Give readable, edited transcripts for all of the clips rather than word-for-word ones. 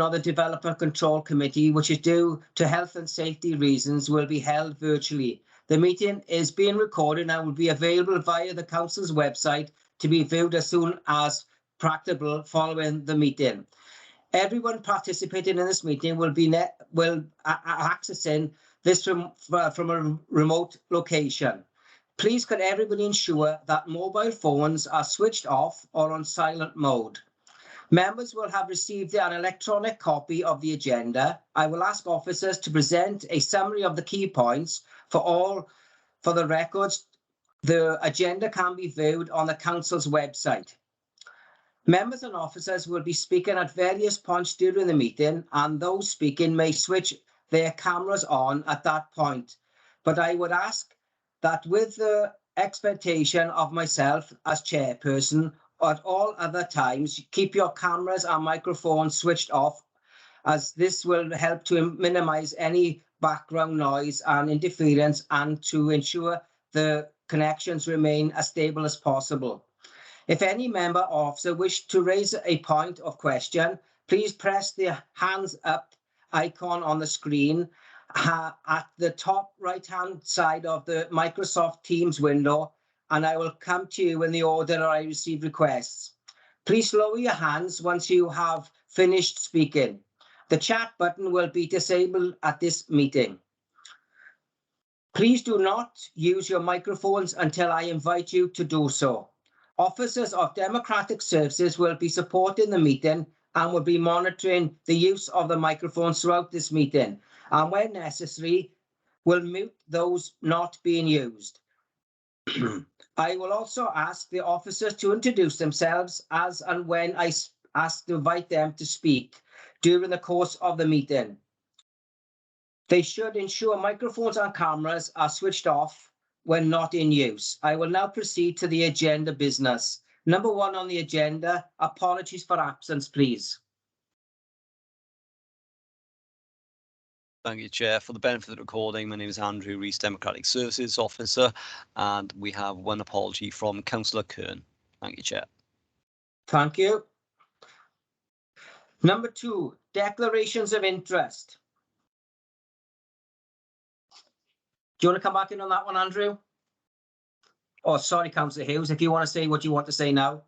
of the Development Control Committee, which is due to health and safety reasons, will be held virtually. The meeting is being recorded and will be available via the Council's website to be viewed as soon as practicable following the meeting. Everyone participating in this meeting will be accessing this from a remote location. Please could everybody ensure that mobile phones are switched off or on silent mode. Members will have received an electronic copy of the agenda. I will ask officers to present a summary of the key points for the records. The agenda can be viewed on the Council's website. Members and officers will be speaking at various points during the meeting, and those speaking may switch their cameras on at that point. But I would ask that with the expectation of myself as chairperson, at all other times, keep your cameras and microphones switched off, as this will help to minimize any background noise and interference and to ensure the connections remain as stable as possible. If any member or officer wish to raise a point of question, please press the hands up icon on the screen at the top right-hand side of the Microsoft Teams window, and I will come to you in the order I receive requests. Please lower your hands once you have finished speaking. The chat button will be disabled at this meeting. Please do not use your microphones until I invite you to do so. Officers of Democratic Services will be supporting the meeting and will be monitoring the use of the microphones throughout this meeting, and when necessary, will mute those not being used. I will also ask the officers to introduce themselves as and when I ask to invite them to speak during the course of the meeting. They should ensure microphones and cameras are switched off when not in use. I will now proceed to the agenda business. Number 1 on the agenda, apologies for absence, please. Thank you, Chair. For the benefit of the recording, my name is Andrew Rees, Democratic Services Officer, and we have one apology from Councillor Kern. Thank you, Chair. Thank you. Number 2, declarations of interest. Do you want to come back in on that one, Andrew? Oh, sorry, Councillor Hughes, if you want to say what you want to say now.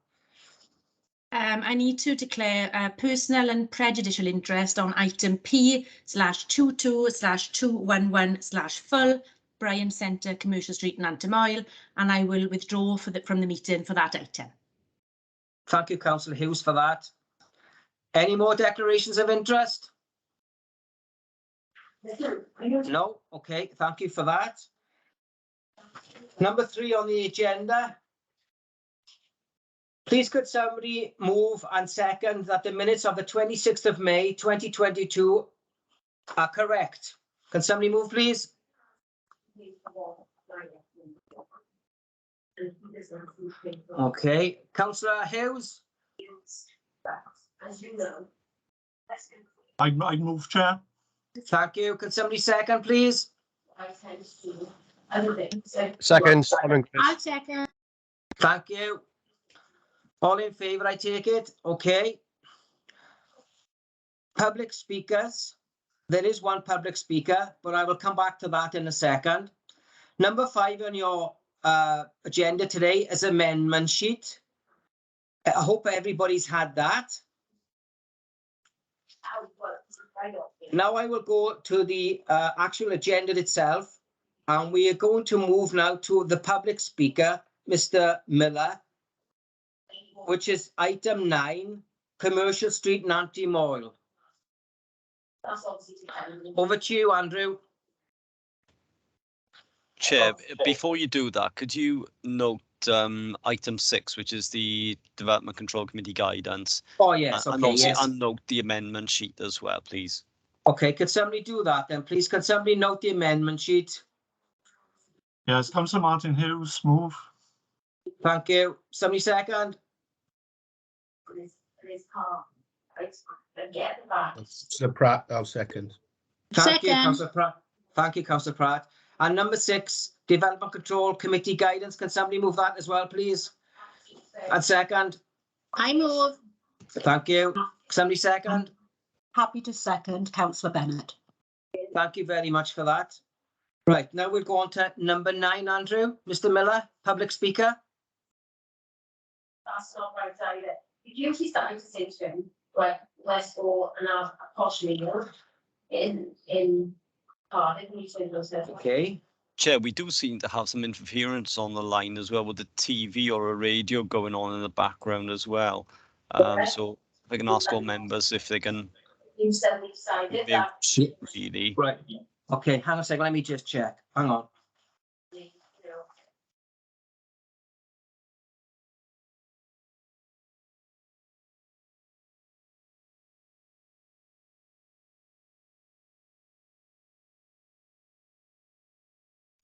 I need to declare personal and prejudicial interest on item P/22/211/full Bryan Centre, Commercial Street, Nantum Oil, and I will withdraw from the meeting for that item. Thank you, Councillor Hughes, for that. Any more declarations of interest? No? Okay, thank you for that. Number 3 on the agenda. Please could somebody move and second that the minutes of the 26th of May 2022 are correct? Can somebody move, please? Okay, Councillor Hughes? I move, Chair. Thank you. Can somebody second, please? Second. I'll second. Thank you. All in favour, I take it. Okay. Public speakers. There is one public speaker, but I will come back to that in a second. Number 5 on your agenda today is amendment sheet. I hope everybody's had that. Now I will go to the actual agenda itself, and we are going to move now to the public speaker, Mr. Miller, which is item 9, Commercial Street, Nantum Oil. Over to you, Andrew. Chair, before you do that, could you note item 6, which is the Development Control Committee guidance? Oh, yes. Okay, and also yes. note the amendment sheet as well, please. Okay, could somebody do that then, please? Could somebody note the amendment sheet? Yes, Councillor Martin Hughes, move. Thank you. Somebody second? Councillor Pratt, I'll second. Thank you, Second. Councillor Pratt. Thank you, Councillor Pratt. And number 6, Development Control Committee guidance. Can somebody move that as well, please? And second? I move. Thank you. Somebody second? Happy to second, Councillor Bennett. Thank you very much for that. Right, now we'll go on to number 9, Andrew. Mr. Miller, public speaker. That's not right either. If you actually started to say to him, like, let's go and have a posh meal in Cardiff, and you say those things. Okay. Chair, we do seem to have some interference on the line as well with the TV or a radio going on in the background as well. So if I can ask all members if they can You suddenly decided that. mute, really. Right. Okay, hang on a second. Let me just check. Hang on. You know,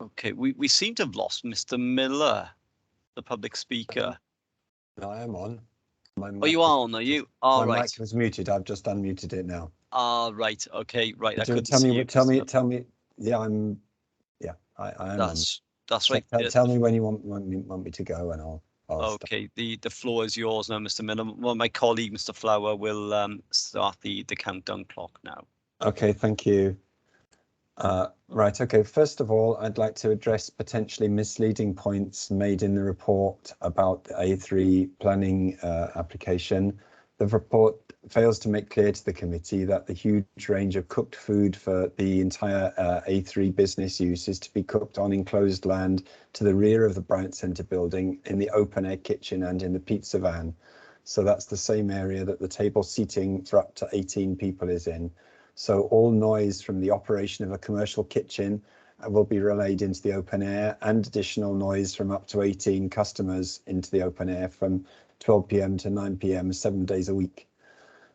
Okay, we seem to have lost Mr. Miller, the public speaker. No, I am on. My Oh, you are on, are you? All My right. mic was muted. I've just unmuted it now. Right. Okay. Right. I Tell couldn't see you. tell me. Yeah, I am on. That's right. Tell me when you want me to go, and I'll start. Okay. The floor is yours now, Mr. Miller. Well, my colleague, Mr. Flower, will start the countdown clock now. Okay, thank you. Right, okay, first of all, I'd like to address potentially misleading points made in the report about the A3 planning application. The report fails to make clear to the committee that the huge range of cooked food for the entire A3 business use is to be cooked on enclosed land to the rear of the Bryant Centre building in the open air kitchen and in the pizza van. So that's the same area that the table seating for up to 18 people is in. So all noise from the operation of a commercial kitchen will be relayed into the open air, and additional noise from up to 18 customers into the open air from 12 p.m. to 9 p.m. 7 days a week.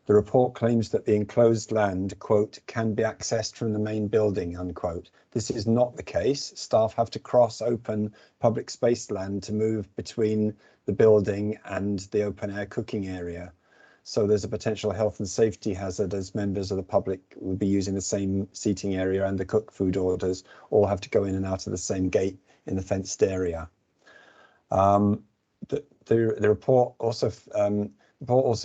The report claims that the enclosed land, quote, can be accessed from the main building, unquote. This is not the case. Staff have to cross open public space land to move between the building and the open air cooking area. So there's a potential health and safety hazard, as members of the public will be using the same seating area, and the cooked food orders all have to go in and out of the same gate in the fenced area. The report also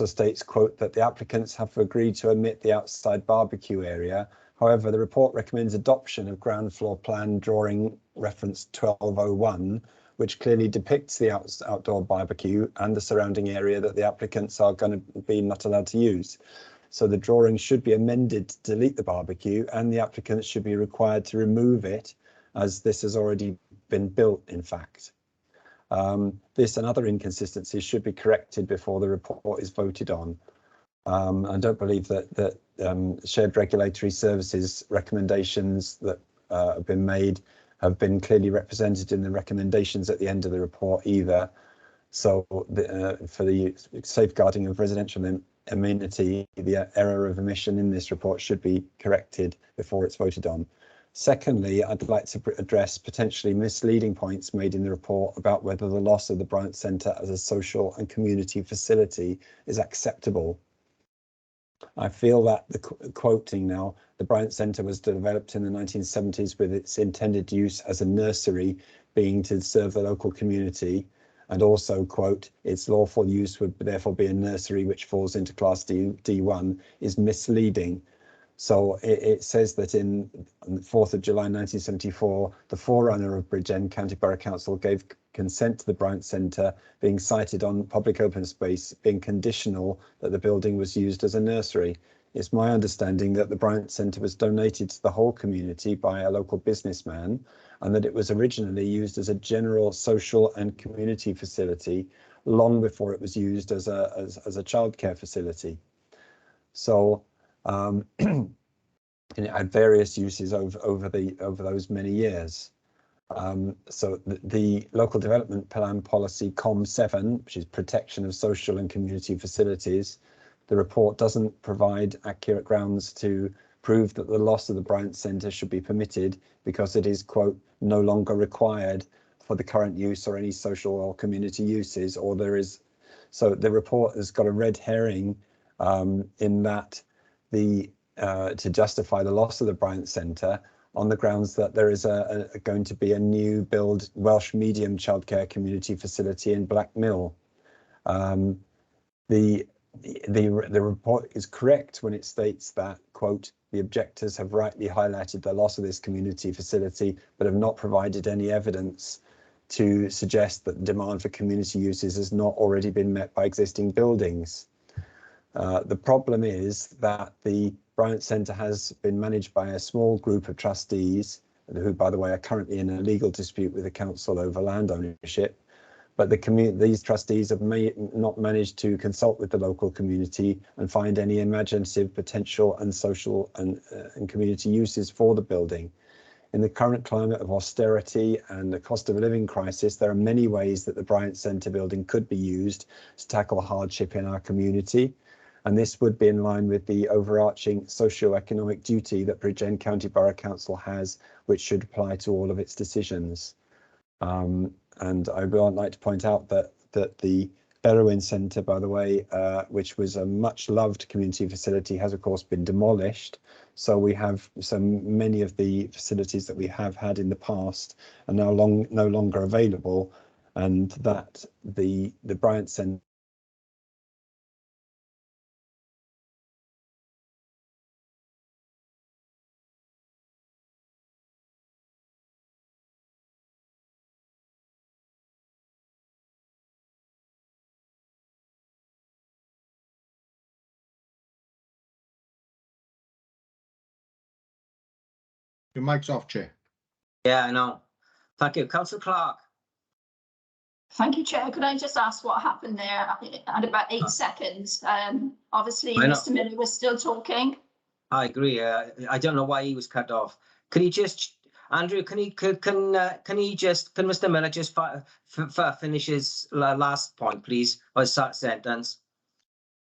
states, quote, that the applicants have agreed to omit the outside barbecue area. However, the report recommends adoption of ground floor plan drawing reference 1201, which clearly depicts the outdoor barbecue and the surrounding area that the applicants are going to be not allowed to use. So the drawing should be amended to delete the barbecue, and the applicants should be required to remove it, as this has already been built, in fact. This and other inconsistencies should be corrected before the report is voted on. I don't believe that shared regulatory services recommendations that have been made have been clearly represented in the recommendations at the end of the report either. So for the safeguarding of residential amenity, the error of omission in this report should be corrected before it's voted on. Secondly, I'd like to address potentially misleading points made in the report about whether the loss of the Bryant Centre as a social and community facility is acceptable. I feel that quoting now, the Bryant Centre was developed in the 1970s with its intended use as a nursery being to serve the local community, and also, quote, its lawful use would therefore be a nursery which falls into class D1 is misleading. So it says that on the 4th of July 1974, the forerunner of Bridgend County Borough Council gave consent to the Bryant Centre being sited on public open space, being conditional that the building was used as a nursery. It's my understanding that the Bryant Centre was donated to the whole community by a local businessman, and that it was originally used as a general social and community facility long before it was used as a childcare facility. So it had various uses over those many years. So the local development plan policy COM7, which is protection of social and community facilities, the report doesn't provide accurate grounds to prove that the loss of the Bryant Centre should be permitted because it is, quote, no longer required for the current use or any social or community uses, or there is. So the report has got a red herring in that to justify the loss of the Bryant Centre on the grounds that there is going to be a new build Welsh medium childcare community facility in Black Mill. the report is correct when it states that, quote, the objectors have rightly highlighted the loss of this community facility, but have not provided any evidence to suggest that demand for community uses has not already been met by existing buildings. The problem is that the Bryant Centre has been managed by a small group of trustees, who, by the way, are currently in a legal dispute with the council over land ownership. But these trustees have not managed to consult with the local community and find any imaginative potential and social and community uses for the building. In the current climate of austerity and the cost of living crisis, there are many ways that the Bryant Centre building could be used to tackle hardship in our community. And this would be in line with the overarching socio-economic duty that Bridgend County Borough Council has, which should apply to all of its decisions. And I would like to point out that the Berwyn Centre, by the way, which was a much loved community facility, has of course been demolished. So we have many of the facilities that we have had in the past are now no longer available, and that the Bryant Centre Your mic's off, Chair. Yeah, I know. Thank you. Councillor Clark. Thank you, Chair. Could I just ask what happened there at about 8 seconds? Obviously, I know. Mr. Miller was still talking. I agree. I don't know why he was cut off. Can he just, Andrew? Can Mr. Miller just finish his last point, please, or his sentence?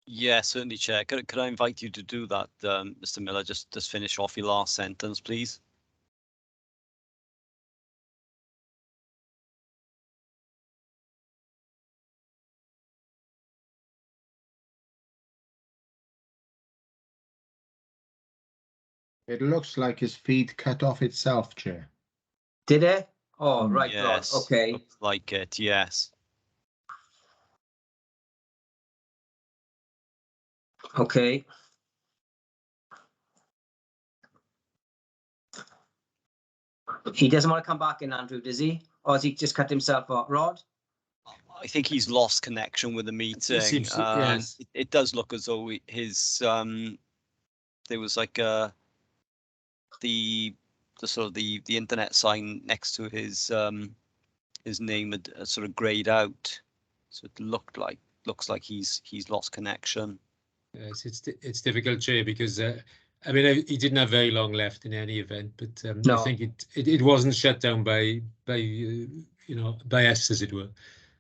Yeah, certainly, Chair. Could I invite you to do that, Mr. Miller? Just finish off your last sentence, please. It looks like his feed cut off itself, Chair. Did it? Oh, right, Yes. Rod. Okay. Looks like it. Yes. Okay. He doesn't want to come back in, Andrew, does he? Or has he just cut himself off? Rod? I think he's lost connection with the meeting. seems to- yes. It does look as though his there was like the sort of the internet sign next to his name had sort of grayed out, so it looks like he's lost connection. Yes, it's difficult, Chair, because I mean he didn't have very long left in any event, but No. I think it wasn't shut down by by us, as it were.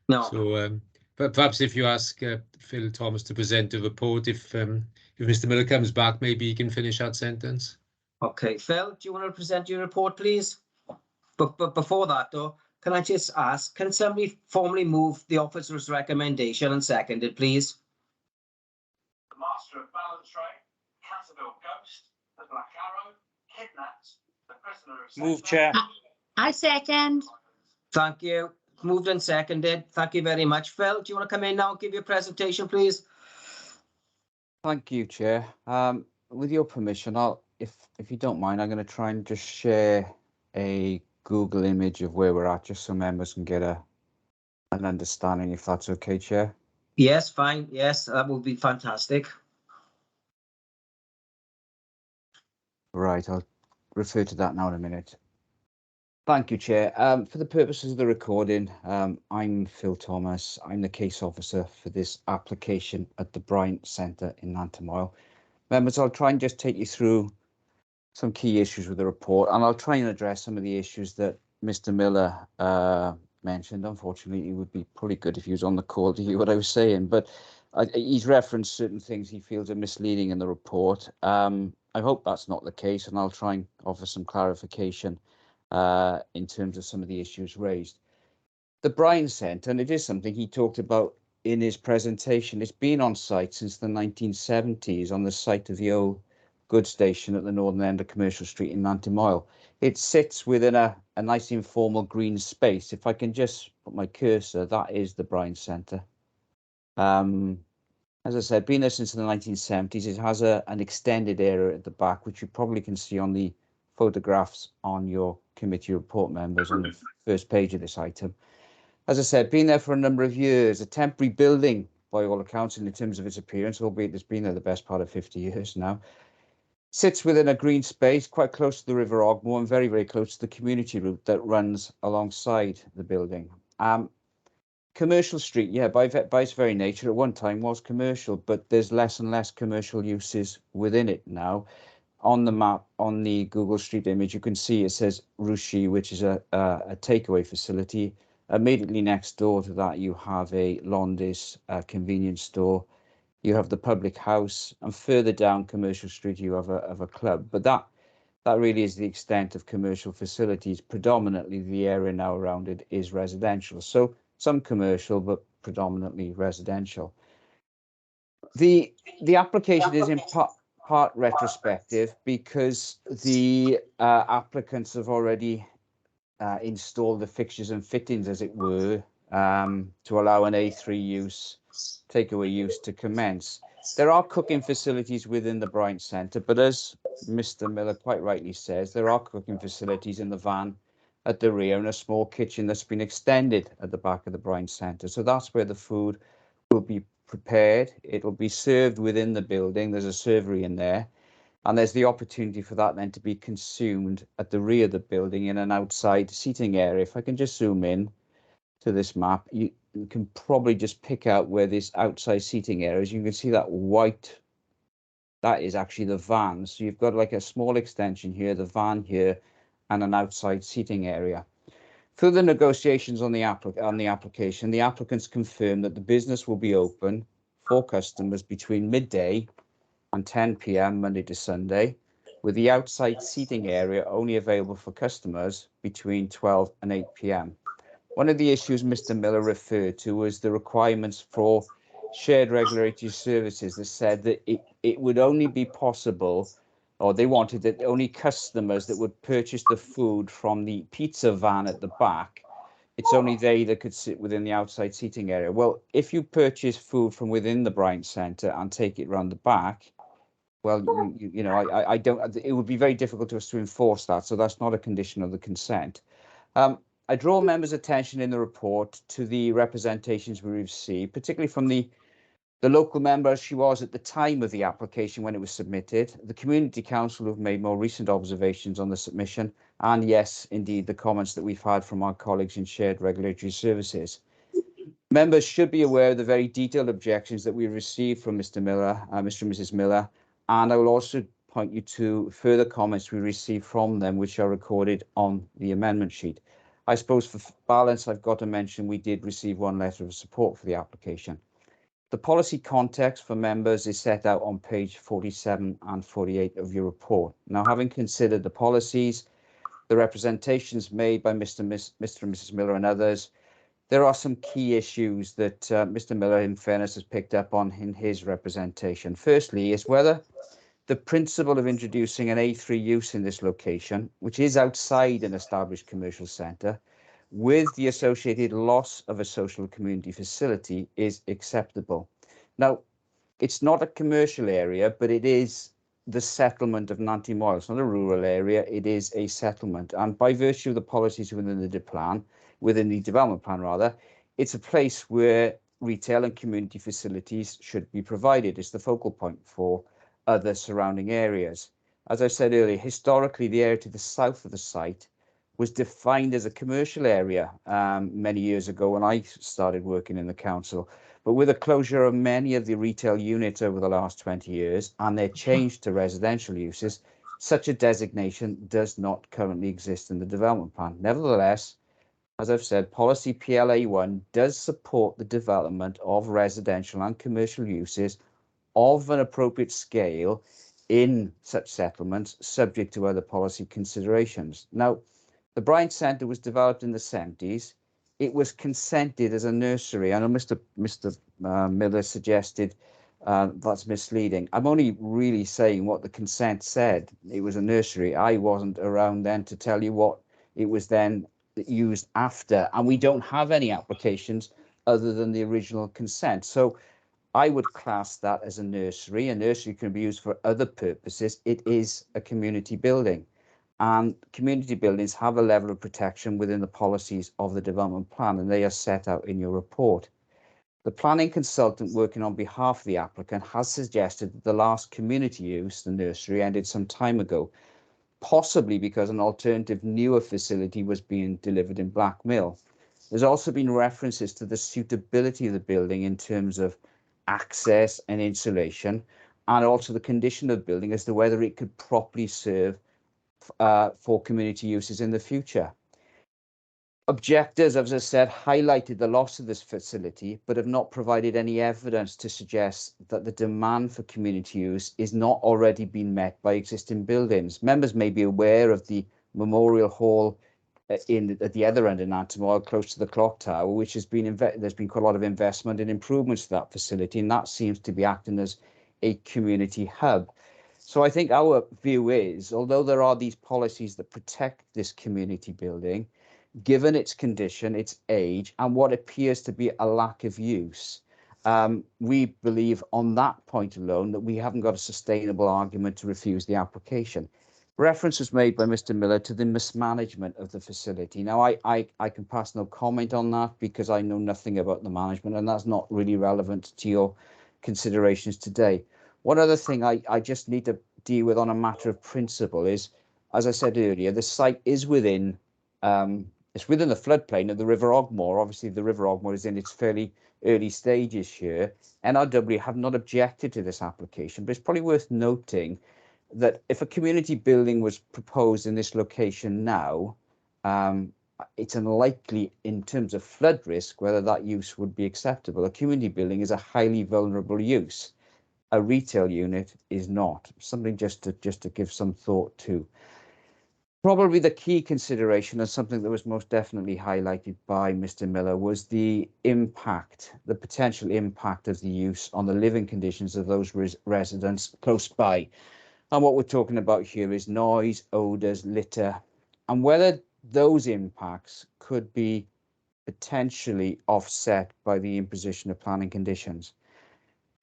No. So, but perhaps if you ask Phil Thomas to present a report, if Mr. Miller comes back, maybe he can finish that sentence. Okay, Phil, do you want to present your report, please? But before that, though, can I just ask, can somebody formally move the officer's recommendation and second it, please? The Master of Balance Train, Caterville Ghost, the Black Arrow, Kidnapped, the Prisoner of Move, Chair. I second. Thank you. Moved and seconded. Thank you very much. Phil, do you want to come in now and give your presentation, please? Thank you, Chair. With your permission, if you don't mind, I'm going to try and just share a Google image of where we're at, just so members can get an understanding, if that's okay, Chair. Yes, fine. Yes, that would be fantastic. Right, I'll refer to that now in a minute. Thank you, Chair. For the purposes of the recording, I'm Phil Thomas. I'm the case officer for this application at the Bryant Centre in Nantymoel. Members, I'll try and just take you through some key issues with the report, and I'll try and address some of the issues that Mr. Miller mentioned. Unfortunately, it would be pretty good if he was on the call to hear what I was saying, but he's referenced certain things he feels are misleading in the report. I hope that's not the case, and I'll try and offer some clarification in terms of some of the issues raised. The Bryant Centre, and it is something he talked about in his presentation, it's been on site since the 1970s on the site of the old goods station at the northern end of Commercial Street in Nantymoel. It sits within a nice informal green space. If I can just put my cursor, that is the Bryant Centre. As I said, been there since the 1970s. It has an extended area at the back, which you probably can see on the photographs on your committee report, members, on the first page of this item. As I said, been there for a number of years, a temporary building by all accounts in terms of its appearance, albeit it's been there the best part of 50 years now. Sits within a green space quite close to the River Ogmore and very, very close to the community route that runs alongside the building. Commercial street, yeah, by its very nature, at one time was commercial, but there's less and less commercial uses within it now. On the map, on the Google Street image, you can see it says Rushi, which is a takeaway facility. Immediately next door to that, you have a Londis convenience store. You have the public house, and further down Commercial Street, you have a club. But that really is the extent of commercial facilities. Predominantly, the area now around it is residential. So some commercial, but predominantly residential. The application is in part retrospective because the applicants have already installed the fixtures and fittings, as it were, to allow an A3 use, takeaway use to commence. There are cooking facilities within the Bryant Centre, but as Mr. Miller quite rightly says, there are cooking facilities in the van at the rear and a small kitchen that's been extended at the back of the Bryant Centre. So that's where the food will be prepared. It will be served within the building. There's a servery in there. And there's the opportunity for that then to be consumed at the rear of the building in an outside seating area. If I can just zoom in to this map, you can probably just pick out where this outside seating area is. You can see that white, that is actually the van. So you've got like a small extension here, the van here, and an outside seating area. Through the negotiations on the application, the applicants confirmed that the business will be open for customers between midday and 10 p.m. Monday to Sunday, with the outside seating area only available for customers between 12 and 8 p.m. One of the issues Mr. Miller referred to was the requirements for shared regulatory services that said that it would only be possible, or they wanted that only customers that would purchase the food from the pizza van at the back, it's only they that could sit within the outside seating area. Well, if you purchase food from within the Bryant Centre and take it round the back, well, you know, I don't, it would be very difficult to us to enforce that. So that's not a condition of the consent. I draw members' attention in the report to the representations we received, particularly from the local member she was at the time of the application when it was submitted, the Community Council who've made more recent observations on the submission, and yes, indeed, the comments that we've had from our colleagues in Shared Regulatory Services. Members should be aware of the very detailed objections that we received from Mr. Miller, Mr. and Mrs. Miller, and I will also point you to further comments we received from them, which are recorded on the amendment sheet. I suppose for balance, I've got to mention we did receive one letter of support for the application. The policy context for members is set out on page 47 and 48 of your report. Now, having considered the policies, the representations made by Mr. and Mrs. Miller and others, there are some key issues that Mr. Miller, in fairness, has picked up on in his representation. Firstly, is whether the principle of introducing an A3 use in this location, which is outside an established commercial centre, with the associated loss of a social community facility is acceptable. Now, it's not a commercial area, but it is the settlement of Nanty Moel. It's not a rural area, it is a settlement. And by virtue of the policies within the development plan rather, it's a place where retail and community facilities should be provided. It's the focal point for other surrounding areas. As I said earlier, historically, the area to the south of the site was defined as a commercial area many years ago when I started working in the council. But with the closure of many of the retail units over the last 20 years and their change to residential uses, such a designation does not currently exist in the development plan. Nevertheless, as I've said, policy PLA1 does support the development of residential and commercial uses of an appropriate scale in such settlements, subject to other policy considerations. Now, the Bryant Centre was developed in the 70s. It was consented as a nursery. I know Mr. Miller suggested that's misleading. I'm only really saying what the consent said. It was a nursery. I wasn't around then to tell you what it was then used after. And we don't have any applications other than the original consent. So I would class that as a nursery. A nursery can be used for other purposes. It is a community building, and community buildings have a level of protection within the policies of the development plan, and they are set out in your report. The planning consultant working on behalf of the applicant has suggested that the last community use, the nursery, ended some time ago, possibly because an alternative newer facility was being delivered in Black Mill. There's also been references to the suitability of the building in terms of access and insulation, and also the condition of the building as to whether it could properly serve for community uses in the future. Objectors, as I said, highlighted the loss of this facility, but have not provided any evidence to suggest that the demand for community use is not already being met by existing buildings. Members may be aware of the Memorial Hall at the other end of Nantymoel, close to the clock tower, which has been there's been quite a lot of investment and improvements to that facility, and that seems to be acting as a community hub. So I think our view is, although there are these policies that protect this community building, given its condition, its age, and what appears to be a lack of use, we believe on that point alone that we haven't got a sustainable argument to refuse the application. Reference was made by Mr. Miller to the mismanagement of the facility. Now, I can pass no comment on that because I know nothing about the management, and that's not really relevant to your considerations today. One other thing I just need to deal with on a matter of principle is, as I said earlier, the site is within it's within the floodplain of the River Ogmore. Obviously, the River Ogmore is in its fairly early stages here. NRW have not objected to this application, but it's probably worth noting that if a community building was proposed in this location now, it's unlikely in terms of flood risk whether that use would be acceptable. A community building is a highly vulnerable use. A retail unit is not. Something just to give some thought to. Probably the key consideration, and something that was most definitely highlighted by Mr. Miller, was the impact, the potential impact of the use on the living conditions of those residents close by. And what we're talking about here is noise, odours, litter, and whether those impacts could be potentially offset by the imposition of planning conditions.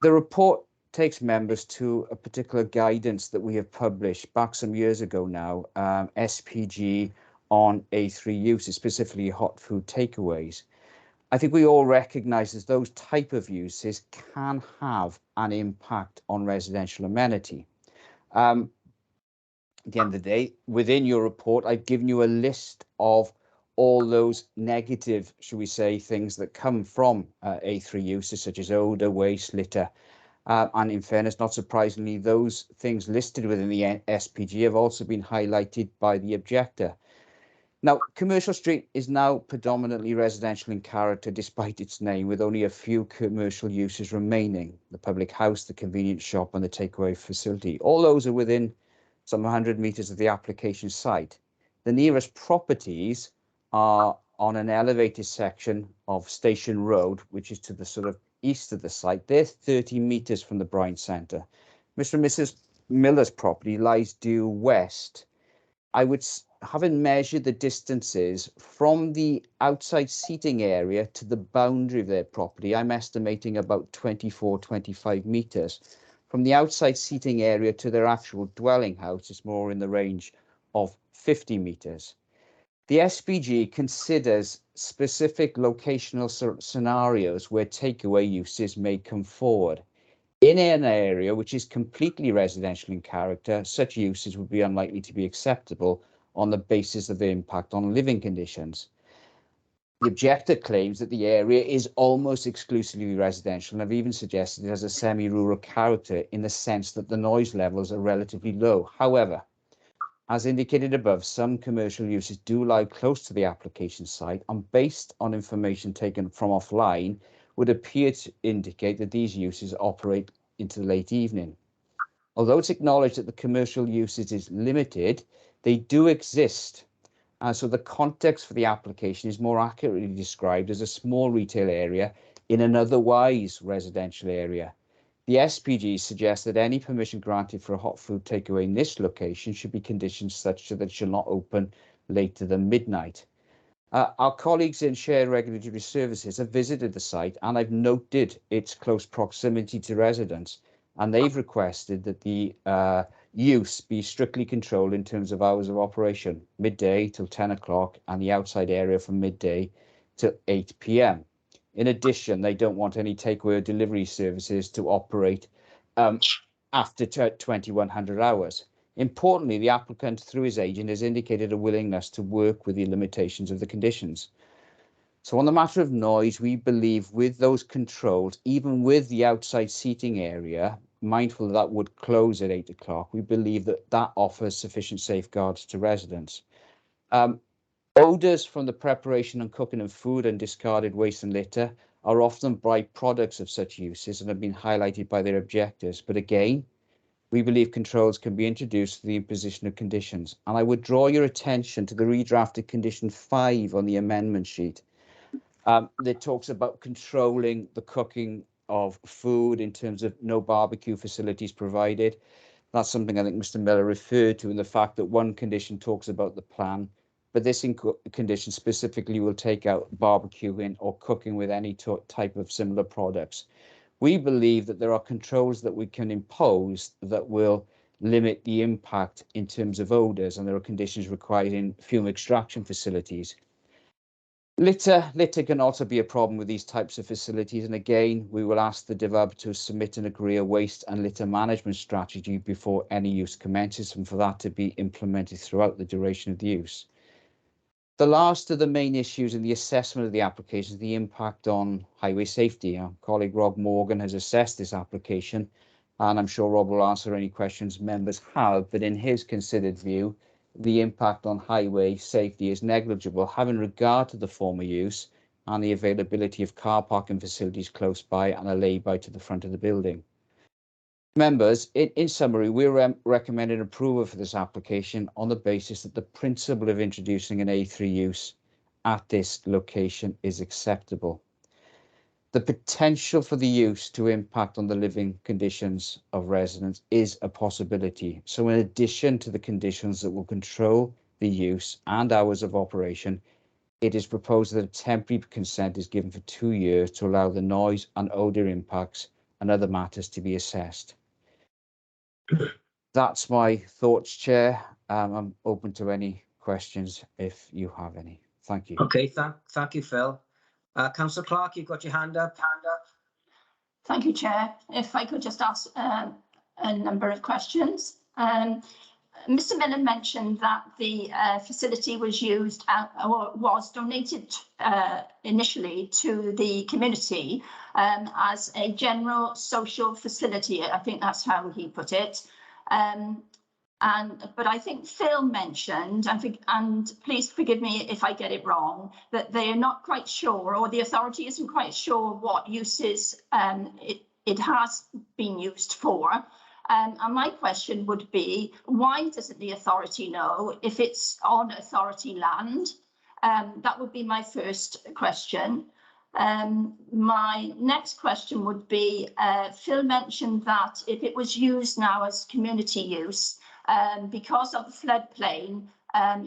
The report takes members to a particular guidance that we have published back some years ago now, SPG on A3 uses, specifically hot food takeaways. I think we all recognise that those type of uses can have an impact on residential amenity. At the end of the day, within your report, I've given you a list of all those negative, should we say, things that come from A3 uses, such as odour, waste, litter. And in fairness, not surprisingly, those things listed within the SPG have also been highlighted by the objector. Now, Commercial Street is now predominantly residential in character, despite its name, with only a few commercial uses remaining: the public house, the convenience shop, and the takeaway facility. All those are within some 100 metres of the application site. The nearest properties are on an elevated section of Station Road, which is to the sort of east of the site. They're 30 metres from the Bryan Centre. Mr. and Mrs. Miller's property lies due west. I would, having measured the distances from the outside seating area to the boundary of their property, I'm estimating about 24-25 metres. From the outside seating area to their actual dwelling house, it's more in the range of 50 metres. The SPG considers specific locational scenarios where takeaway uses may come forward. In an area which is completely residential in character, such uses would be unlikely to be acceptable on the basis of their impact on living conditions. The objector claims that the area is almost exclusively residential, and have even suggested it has a semi-rural character in the sense that the noise levels are relatively low. However, as indicated above, some commercial uses do lie close to the application site, and based on information taken from offline, would appear to indicate that these uses operate into the late evening. Although it's acknowledged that the commercial usage is limited, they do exist. So the context for the application is more accurately described as a small retail area in an otherwise residential area. The SPG suggests that any permission granted for a hot food takeaway in this location should be conditioned such that it shall not open later than midnight. Our colleagues in Shared Regulatory Services have visited the site and I've noted its close proximity to residents, and they've requested that the use be strictly controlled in terms of hours of operation, midday till 10 o'clock and the outside area from midday till 8 p.m. In addition, they don't want any takeaway or delivery services to operate after 2100 hours. Importantly, the applicant, through his agent, has indicated a willingness to work with the limitations of the conditions. So on the matter of noise, we believe with those controls, even with the outside seating area, mindful that would close at 8 o'clock, we believe that that offers sufficient safeguards to residents. Odours from the preparation and cooking of food and discarded waste and litter are often byproducts of such uses and have been highlighted by their objectives. But again, we believe controls can be introduced through the imposition of conditions. And I would draw your attention to the redrafted condition 5 on the amendment sheet that talks about controlling the cooking of food in terms of no barbecue facilities provided. That's something I think Mr. Miller referred to in the fact that one condition talks about the plan, but this condition specifically will take out barbecuing or cooking with any type of similar products. We believe that there are controls that we can impose that will limit the impact in terms of odours, and there are conditions required in fume extraction facilities. Litter can also be a problem with these types of facilities, and again, we will ask the DEVUB to submit and agree a waste and litter management strategy before any use commences, and for that to be implemented throughout the duration of the use. The last of the main issues in the assessment of the application is the impact on highway safety. Our colleague Rob Morgan has assessed this application, and I'm sure Rob will answer any questions members have, but in his considered view, the impact on highway safety is negligible, having regard to the former use and the availability of car parking facilities close by and a lay-by to the front of the building. Members, in summary, we're recommending approval for this application on the basis that the principle of introducing an A3 use at this location is acceptable. The potential for the use to impact on the living conditions of residents is a possibility. So in addition to the conditions that will control the use and hours of operation, it is proposed that a temporary consent is given for 2 years to allow the noise and odour impacts and other matters to be assessed. That's my thoughts, Chair. I'm open to any questions if you have any. Thank you. Okay, thank you, Phil. Councillor Clark, you've got your hand up. Thank you, Chair. If I could just ask a number of questions. Mr. Miller mentioned that the facility was used or was donated initially to the community as a general social facility. I think that's how he put it. But I think Phil mentioned, and please forgive me if I get it wrong, that they are not quite sure, or the authority isn't quite sure what uses it has been used for. And my question would be, why doesn't the authority know if it's on authority land? That would be my first question. My next question would be, Phil mentioned that if it was used now as community use, because of the floodplain,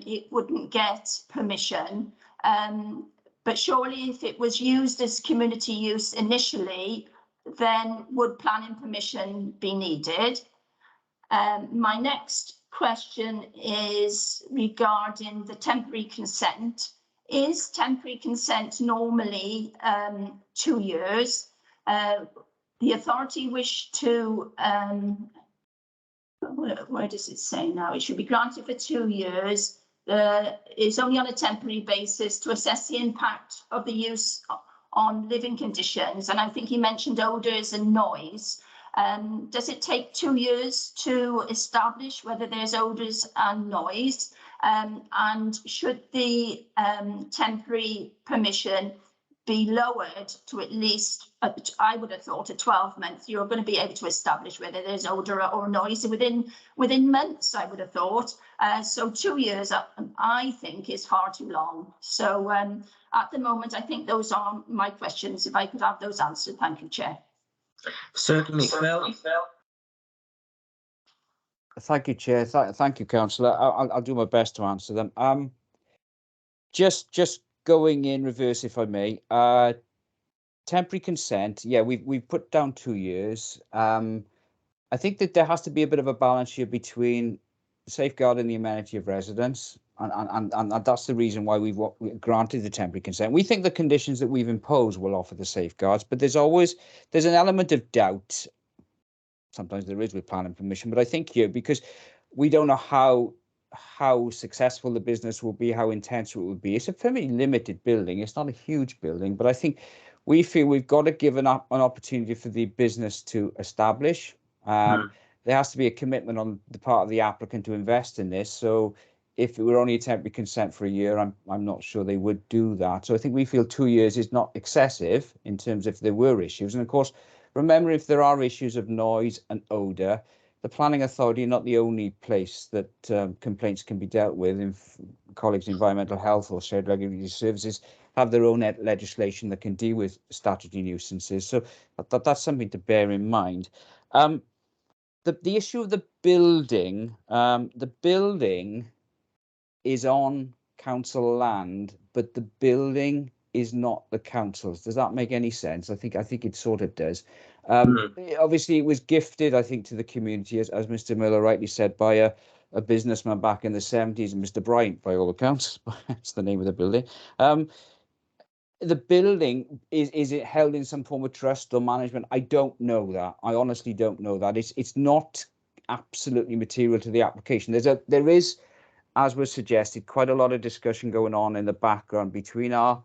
it wouldn't get permission. But surely if it was used as community use initially, then would planning permission be needed? My next question is regarding the temporary consent. Is temporary consent normally 2 years? The authority wish to, where does it say now? It should be granted for 2 years. It's only on a temporary basis to assess the impact of the use on living conditions. And I think he mentioned odours and noise. Does it take 2 years to establish whether there's odours and noise? And should the temporary permission be lowered to at least, I would have thought, a 12 months, you're going to be able to establish whether there's odour or noise within months, I would have thought. So 2 years, I think, is far too long. So at the moment, I think those are my questions. If I could have those answered. Thank you, Chair. Certainly, Phil. Thank you, Chair. Thank you, Councillor. I'll do my best to answer them. Just going in reverse, if I may. Temporary consent, yeah, we've put down 2 years. I think that there has to be a bit of a balance here between safeguarding the amenity of residents, and that's the reason why we've granted the temporary consent. We think the conditions that we've imposed will offer the safeguards, but there's an element of doubt. Sometimes there is with planning permission, but I think here, because we don't know how successful the business will be, how intense it will be. It's a fairly limited building. It's not a huge building, but I think we feel we've got to give an opportunity for the business to establish. There has to be a commitment on the part of the applicant to invest in this. So if it were only a temporary consent for a year, I'm not sure they would do that. So I think we feel 2 years is not excessive in terms of if there were issues. And of course, remember, if there are issues of noise and odour, the planning authority not the only place that complaints can be dealt with. If colleagues in environmental health or shared regulatory services have their own legislation that can deal with statutory nuisances. So that's something to bear in mind. The issue of the building is on council land, but the building is not the council's. Does that make any sense? I think it sort of does. Obviously, it was gifted, I think, to the community, as Mr. Miller rightly said, by a businessman back in the 70s, and Mr. Bryant, by all accounts. That's the name of the building. The building, is it held in some form of trust or management? I don't know that. I honestly don't know that. It's not absolutely material to the application. There is, as was suggested, quite a lot of discussion going on in the background between our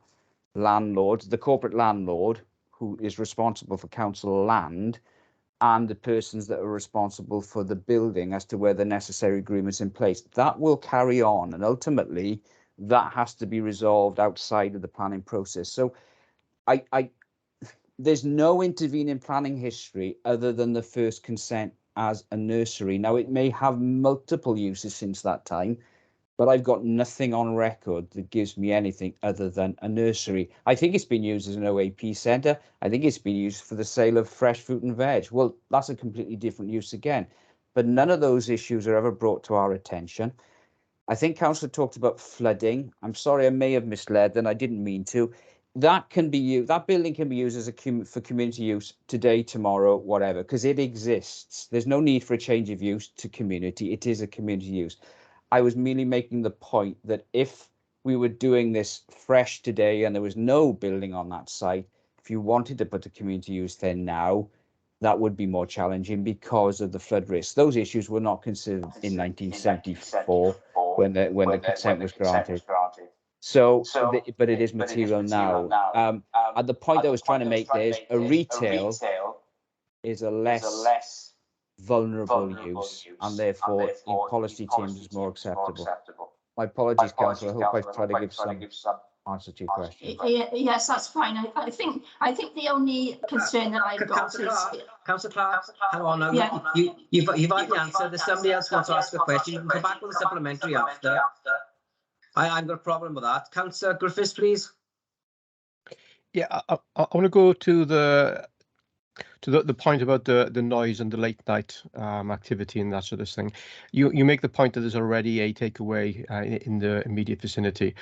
landlord, the corporate landlord, who is responsible for council land, and the persons that are responsible for the building as to where the necessary agreements in place. That will carry on, and ultimately that has to be resolved outside of the planning process. So there's no intervening planning history other than the first consent as a nursery. Now, it may have multiple uses since that time, but I've got nothing on record that gives me anything other than a nursery. I think it's been used as an OAP centre. I think it's been used for the sale of fresh fruit and veg. Well, that's a completely different use again. But none of those issues are ever brought to our attention. I think Councillor talked about flooding. I'm sorry, I may have misled, and I didn't mean to. That can be used. That building can be used as for community use today, tomorrow, whatever, because it exists. There's no need for a change of use to community. It is a community use. I was merely making the point that if we were doing this fresh today and there was no building on that site, if you wanted to put a community use there now, that would be more challenging because of the flood risk. Those issues were not considered in 1974 when the consent was granted. But it is material now. And the point I was trying to make there is a retail is a less vulnerable use, and therefore in policy terms is more acceptable. My apologies, Councillor. I hope I've tried to give some answer to your question. Yes, that's fine. I think the only concern that I've got is... Councillor Clark, hang on now. Yeah. You've had the answer. There's somebody else wants to ask a question. You can come back with a supplementary after. I've got a problem with that. Councillor Griffiths, please. Yeah, I want to go to the point about the noise and the late night activity and that sort of thing. You make the point that there's already a takeaway in the immediate vicinity.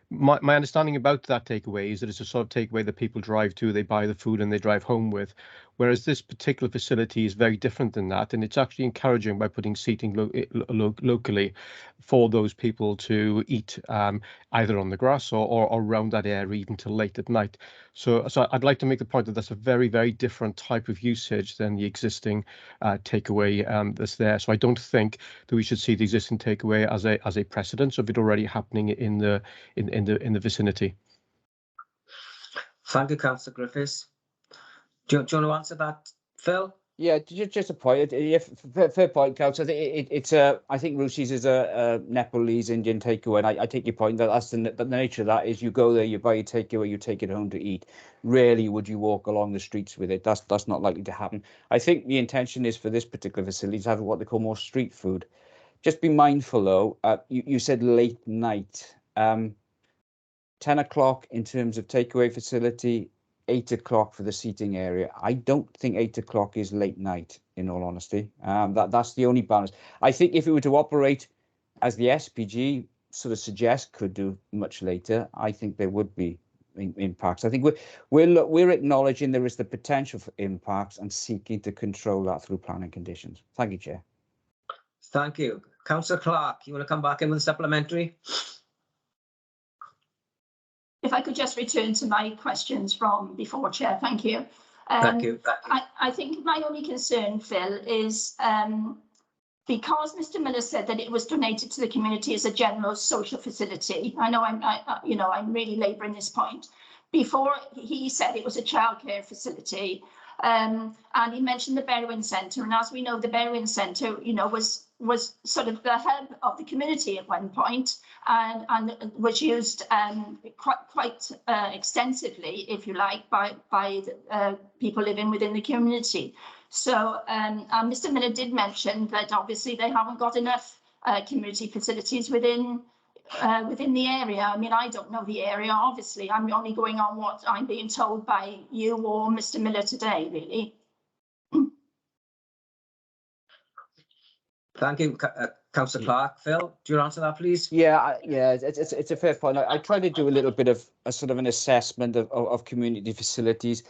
My understanding about that takeaway is that it's a sort of takeaway that people drive to, they buy the food and they drive home with, whereas this particular facility is very different than that, and it's actually encouraging by putting seating locally for those people to eat either on the grass or around that area even till late at night. So I'd like to make the point that that's a very, very different type of usage than the existing takeaway that's there. So I don't think that we should see the existing takeaway as a precedent of it already happening in the vicinity. Thank you, Councillor Griffiths. Do you want to answer that, Phil? Yeah, just a point. Yeah, fair point, Councillor. I think Ruchi's is a Nepalese Indian takeaway, and I take your point that that's the nature of that is you go there, you buy your takeaway, you take it home to eat. Rarely would you walk along the streets with it. That's not likely to happen. I think the intention is for this particular facility to have what they call more street food. Just be mindful though. You said late night. 10 o'clock in terms of takeaway facility. 8 o'clock for the seating area. I don't think 8 o'clock is late night, in all honesty. That's the only balance. I think if it were to operate as the SPG sort of suggest could do much later, I think there would be impacts. I think we're acknowledging there is the potential for impacts and seeking to control that through planning conditions. Thank you, Chair. Thank you. Councillor Clark, you want to come back in with a supplementary? If I could just return to my questions from before, Chair, thank you. Thank you. I think my only concern, Phil, is because Mr. Miller said that it was donated to the community as a general social facility. I know I'm really labouring this point. Before he said it was a childcare facility, and he mentioned the Berwyn Centre, and as we know, the Berwyn Centre, was sort of the hub of the community at one point, and was used quite extensively, if you like, by people living within the community. So Mr. Miller did mention that obviously they haven't got enough community facilities within the area. I mean, I don't know the area, obviously. I'm only going on what I'm being told by you or Mr. Miller today, really. Thank you, Councillor Clark. Phil, do you answer that, please? Yeah, it's a fair point. I tried to do a little bit of a sort of an assessment of community facilities.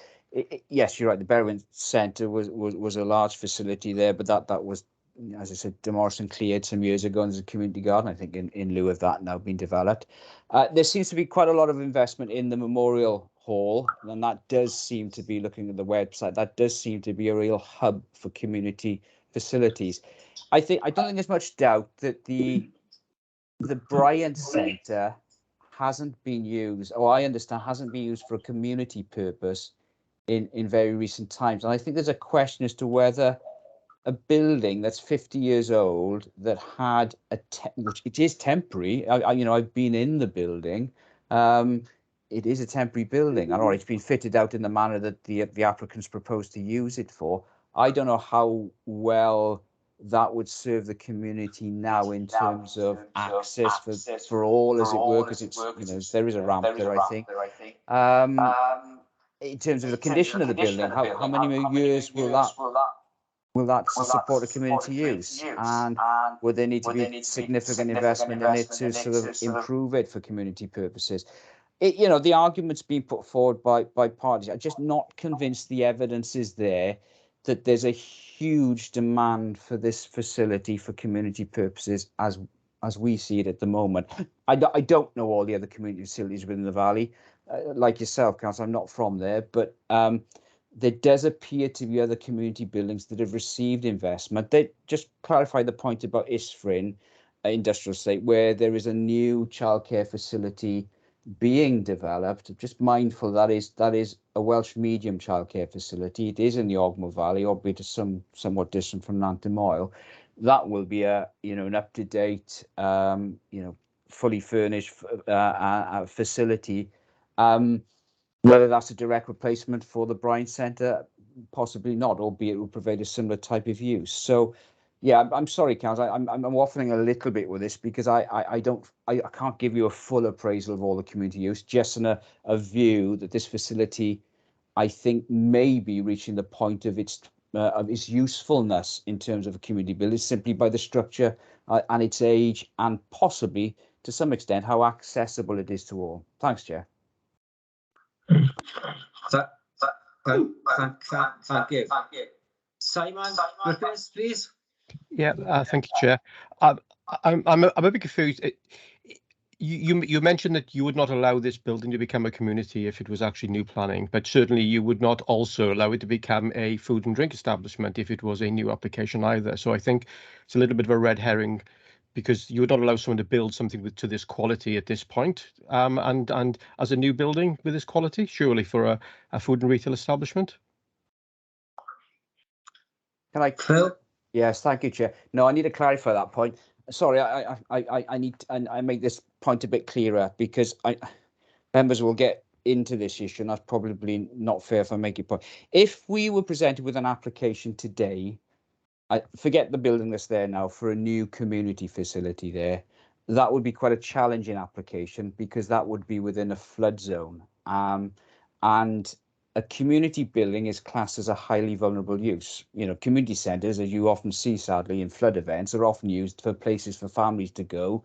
Yes, you're right. The Berwyn Centre was a large facility there, but that was, as I said, demolished and cleared some years ago, and there's a community garden, I think, in lieu of that now being developed. There seems to be quite a lot of investment in the Memorial Hall, and that does seem to be, looking at the website, that does seem to be a real hub for community facilities. I don't think there's much doubt that the Bryant Centre hasn't been used, or I understand hasn't been used for a community purpose in very recent times. And I think there's a question as to whether a building that's 50 years old that had which it is temporary. I've been in the building. It is a temporary building. All right, it's been fitted out in the manner that the applicants propose to use it for. I don't know how well that would serve the community now in terms of access for all, as it were, because it's there is a ramp there, I think. In terms of the condition of the building, how many more years will that support a community use? And would there need to be significant investment in it to sort of improve it for community purposes? The argument's been put forward by parties. I'm just not convinced the evidence is there that there's a huge demand for this facility for community purposes as we see it at the moment. I don't know all the other community facilities within the valley. Like yourself, Councillor, I'm not from there, but there does appear to be other community buildings that have received investment. They just clarify the point about Isfrin Industrial Estate, where there is a new childcare facility being developed. Just mindful that is a Welsh medium childcare facility. It is in the Ogmore Valley, albeit somewhat distant from Nantymoel. That will be an up-to-date, fully furnished facility. Whether that's a direct replacement for the Bryant Centre, possibly not, albeit it will provide a similar type of use. So, yeah, I'm sorry, Councillor, I'm waffling a little bit with this because I can't give you a full appraisal of all the community use, just in a view that this facility, I think, may be reaching the point of its usefulness in terms of a community building, simply by the structure and its age, and possibly to some extent how accessible it is to all. Thanks, Chair. Thank you. Simon, Griffiths, please. Yeah, thank you, Chair. I'm a bit confused. You mentioned that you would not allow this building to become a community if it was actually new planning, but certainly you would not also allow it to become a food and drink establishment if it was a new application either. So I think it's a little bit of a red herring, because you would not allow someone to build something to this quality at this point, and as a new building with this quality, surely for a food and retail establishment. Can I? Phil? Yes, thank you, Chair. No, I need to clarify that point. Sorry, I make this point a bit clearer, because members will get into this issue, and that's probably not fair if I make it point. If we were presented with an application today, I forget the building that's there now, for a new community facility there, that would be quite a challenging application, because that would be within a flood zone. And a community building is classed as a highly vulnerable use. Community centres, as you often see, sadly, in flood events, are often used for places for families to go.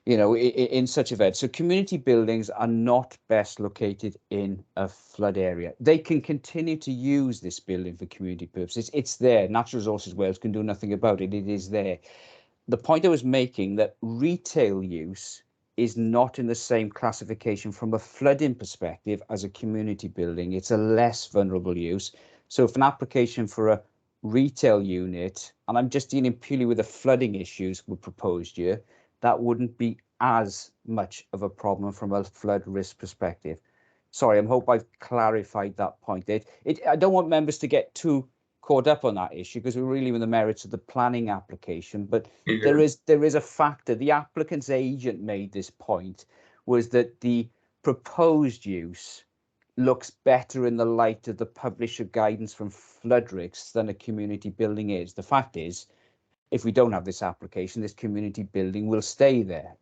you know, in such event. So community buildings are not best located in a flood area. They can continue to use this building for community purposes. It's there. Natural Resources Wales can do nothing about it. It is there. The point I was making that retail use is not in the same classification from a flooding perspective as a community building. It's a less vulnerable use. So if an application for a retail unit, and I'm just dealing purely with the flooding issues we proposed here, that wouldn't be as much of a problem from a flood risk perspective. Sorry, I hope I've clarified that point. I don't want members to get too caught up on that issue because we're really in the merits of the planning application, but there is a factor. The applicant's agent made this point, was that the proposed use looks better in the light of the publisher guidance from flood risks than a community building is. The fact is, if we don't have this application, this community building will stay there.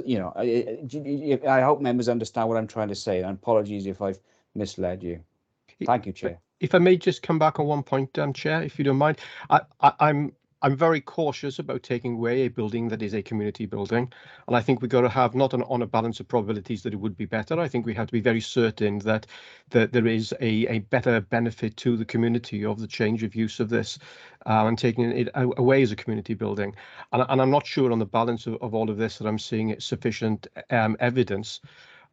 You know, I hope members understand what I'm trying to say. And apologies if I've misled you. Thank you, Chair. If I may just come back on one point, Chair, if you don't mind. I'm very cautious about taking away a building that is a community building, and I think we've got to have not on a balance of probabilities that it would be better. I think we have to be very certain that there is a better benefit to the community of the change of use of this and taking it away as a community building. And I'm not sure on the balance of all of this that I'm seeing sufficient evidence.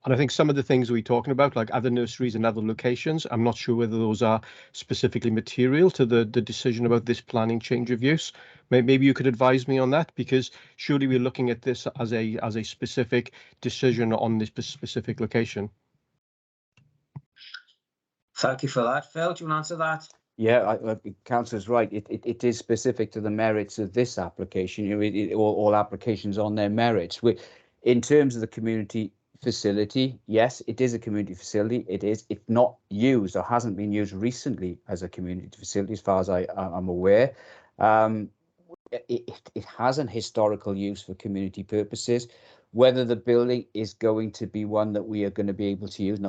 And I think some of the things we're talking about, like other nurseries and other locations, I'm not sure whether those are specifically material to the decision about this planning change of use. Maybe you could advise me on that, because surely we're looking at this as a specific decision on this specific location. Thank you for that. Phil, do you want to answer that? Yeah, Councillor's right. It is specific to the merits of this application. You know, all applications on their merits. In terms of the community facility, yes, it is a community facility. It's not used or hasn't been used recently as a community facility, as far as I'm aware. It has an historical use for community purposes. Whether the building is going to be one that we are going to be able to use,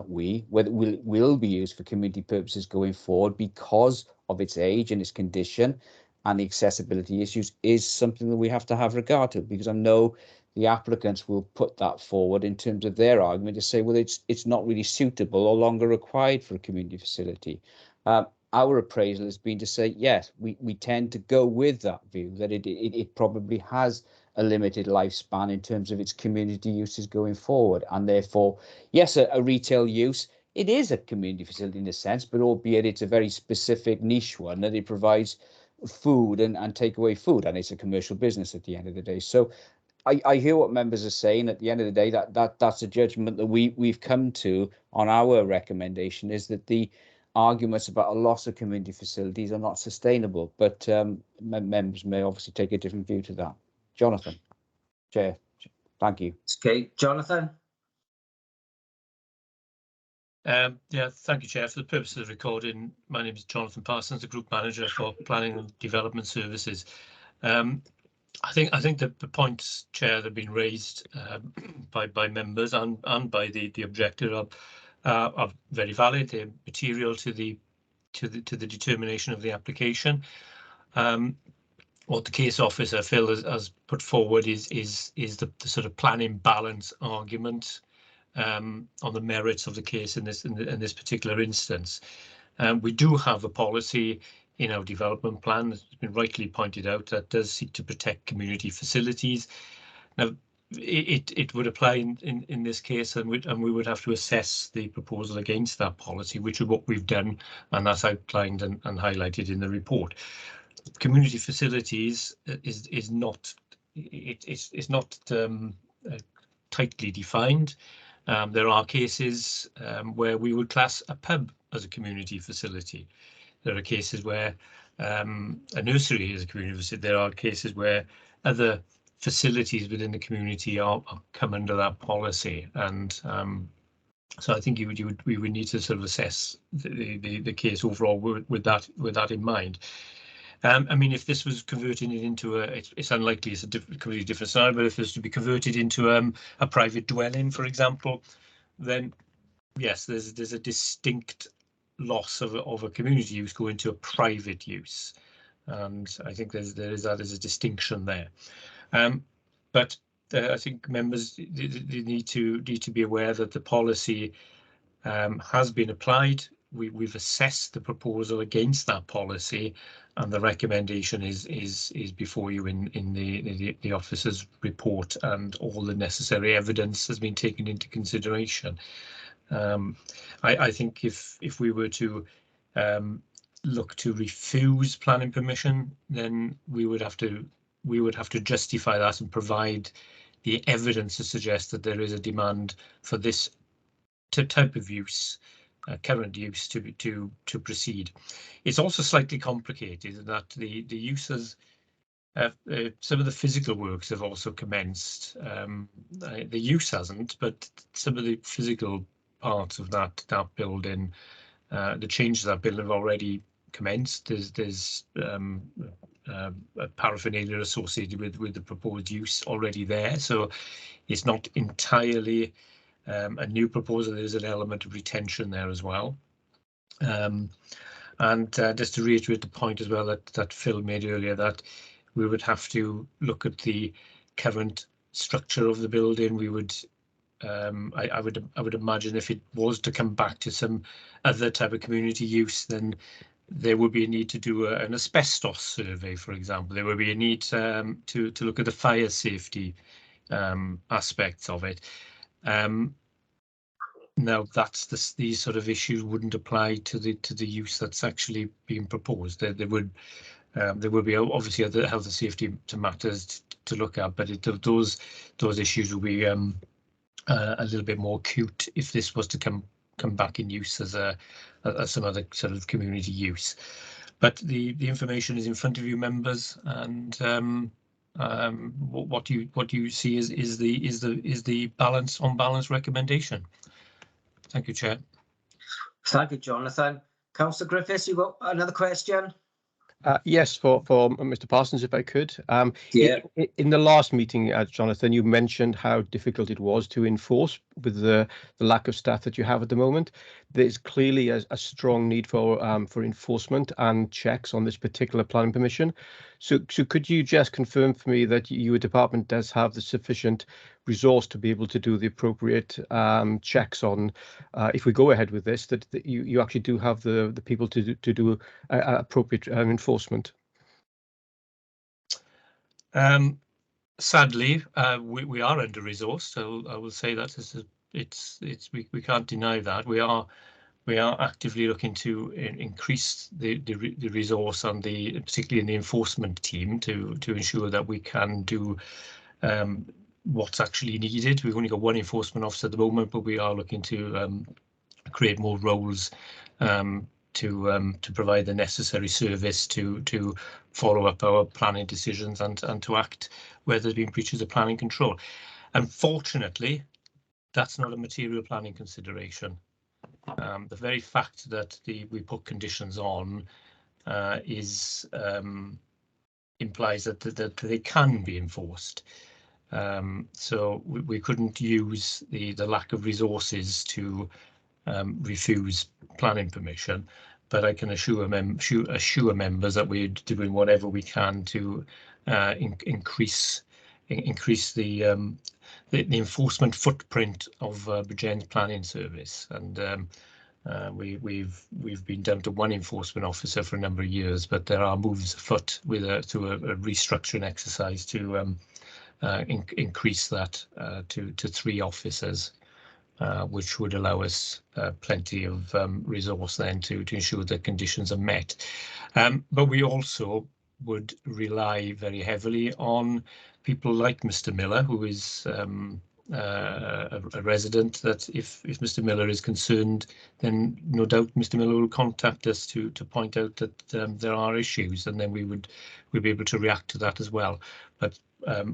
whether it will be used for community purposes going forward because of its age and its condition and the accessibility issues, is something that we have to have regard to, because I know the applicants will put that forward in terms of their argument to say, well, it's not really suitable or longer required for a community facility. Our appraisal has been to say, yes, we tend to go with that view, that it probably has a limited lifespan in terms of its community uses going forward. And therefore, yes, a retail use, it is a community facility in a sense, but albeit it's a very specific niche one, that it provides food and takeaway food, and it's a commercial business at the end of the day. So I hear what members are saying. At the end of the day, that's a judgment that we've come to on our recommendation, is that the arguments about a loss of community facilities are not sustainable. But members may obviously take a different view to that. Jonathan, Chair, thank you. Okay, Jonathan. Yeah, thank you, Chair. For the purpose of the recording, my name is Jonathan Parsons, the Group Manager for Planning and Development Services. I think that the points, Chair, that have been raised by members and by the objector are very valid. They're material to the determination of the application. What the case officer Phil has put forward is the sort of planning balance argument on the merits of the case in this particular instance. We do have a policy in our development plan, that's been rightly pointed out, that does seek to protect community facilities. Now, it would apply in this case, and we would have to assess the proposal against that policy, which is what we've done, and that's outlined and highlighted in the report. Community facilities is not tightly defined. There are cases where we would class a pub as a community facility. There are cases where a nursery is a community facility. There are cases where other facilities within the community are come under that policy, and so I think we would need to sort of assess the case overall with that in mind. I mean, if this was converting it into it's unlikely, it's a completely different scenario, but if it was to be converted into a private dwelling, for example, then yes, there's a distinct loss of a community use going to a private use, and I think there is that as a distinction there. But I think members they need to be aware that the policy has been applied. We've assessed the proposal against that policy, and the recommendation is before you in the officer's report, and all the necessary evidence has been taken into consideration. I think if we were to look to refuse planning permission, then we would have to justify that and provide the evidence to suggest that there is a demand for this type of use, current use, to proceed. It's also slightly complicated in that the uses, some of the physical works have also commenced. The use hasn't, but some of the physical parts of that building, the changes to that building have already commenced. There's a paraphernalia associated with the proposed use already there, so it's not entirely a new proposal. There's an element of retention there as well. And just to reiterate the point as well that Phil made earlier, that we would have to look at the current structure of the building. We would I would imagine if it was to come back to some other type of community use, then there would be a need to do an asbestos survey, for example. There would be a need to look at the fire safety aspects of it. Now, these sort of issues wouldn't apply to the use that's actually being proposed. There would be obviously other health and safety matters to look at, but those issues will be a little bit more acute if this was to come back in use as some other sort of community use. But the information is in front of you, members, and what you see is the on balance recommendation. Thank you, Chair. Thank you, Jonathan. Councillor Griffiths, you got another question? Yes, for Mr. Parsons, if I could. Yeah. In the last meeting, Jonathan, you mentioned how difficult it was to enforce with the lack of staff that you have at the moment. There's clearly a strong need for enforcement and checks on this particular planning permission. So could you just confirm for me that your department does have the sufficient resource to be able to do the appropriate checks on, if we go ahead with this, that you actually do have the people to do appropriate enforcement? Sadly, we are under resourced, so I will say that we can't deny that. We are actively looking to increase the resource on particularly in the enforcement team to ensure that we can do what's actually needed. We've only got one enforcement officer at the moment, but we are looking to create more roles to provide the necessary service to follow up our planning decisions and to act where there's been breaches of planning control. Unfortunately, that's not a material planning consideration. The very fact that we put conditions on implies that they can be enforced. So we couldn't use the lack of resources to refuse planning permission, but I can assure members that we're doing whatever we can to increase the enforcement footprint of Bridgend Planning Service, and we've been down to one enforcement officer for a number of years, but there are moves afoot through a restructuring exercise to increase that to 3 officers, which would allow us plenty of resource then to ensure that conditions are met. But we also would rely very heavily on people like Mr. Miller, who is a resident, that if Mr. Miller is concerned, then no doubt Mr. Miller will contact us to point out that there are issues, and then we'll be able to react to that as well. But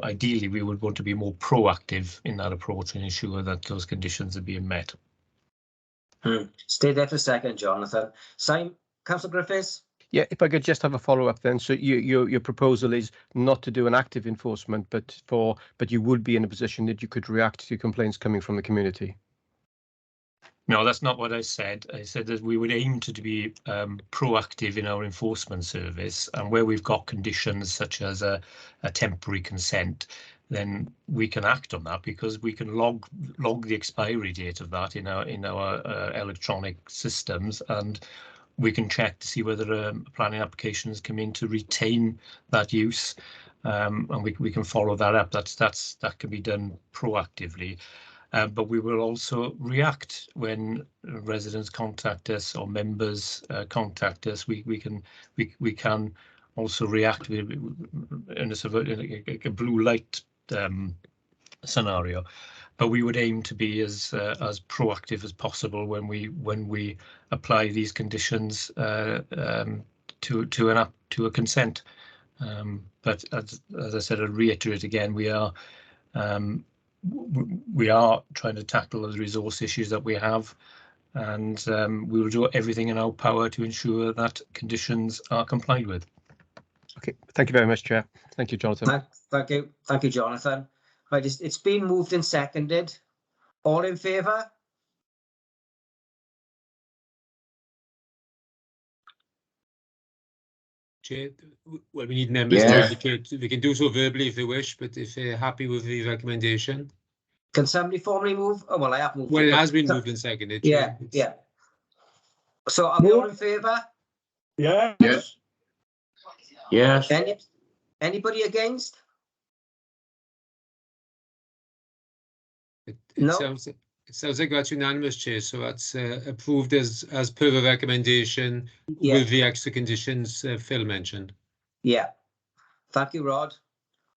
ideally, we would want to be more proactive in that approach and ensure that those conditions are being met. Stay there for a second, Jonathan. Councillor Griffiths? Yeah, if I could just have a follow-up then. So your proposal is not to do an active enforcement, but you would be in a position that you could react to complaints coming from the community. No, that's not what I said. I said that we would aim to be proactive in our enforcement service, and where we've got conditions such as a temporary consent, then we can act on that because we can log the expiry date of that in our electronic systems, and we can check to see whether planning applications come in to retain that use, and we can follow that up. That can be done proactively. But we will also react when residents contact us or members contact us. We can also react in a sort of a blue light scenario. But we would aim to be as proactive as possible when we apply these conditions to a consent. But as I said, I'll reiterate again, we are trying to tackle those resource issues that we have, and we will do everything in our power to ensure that conditions are complied with. Okay, thank you very much, Chair. Thank you, Jonathan. Thank you, Jonathan. Right, it's been moved and seconded. All in favour? Chair, well, we need members to indicate. We can do so verbally if they wish, but if they're happy with the recommendation. Can somebody formally move? Oh, well, I have moved. Well, it has been moved and seconded. Yeah, yeah. So are we all in favour? Yes. Yes. Yes. Anybody against? It No. sounds like that's unanimous, Chair. So that's approved as per the recommendation Yeah. with the extra conditions Phil mentioned. Yeah. Thank you, Rod.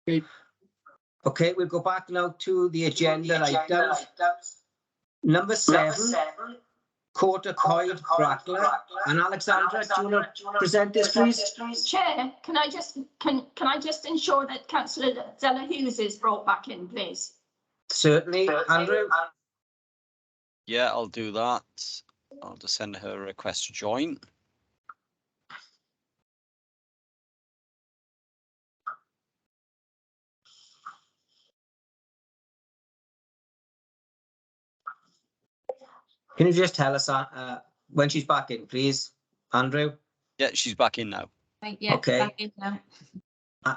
Okay. Okay, we'll go back now to the agenda items. Number 7, Quarter Coed Brackler. And Alexandra, do you want to present this, please? Chair, can I just ensure that Councillor Della Hughes is brought back in, please? Certainly, Andrew. Yeah, I'll do that. I'll just send her a request to join. Can you just tell us when she's back in, please, Andrew? Yeah, she's back in now. Yeah, Okay. back in now.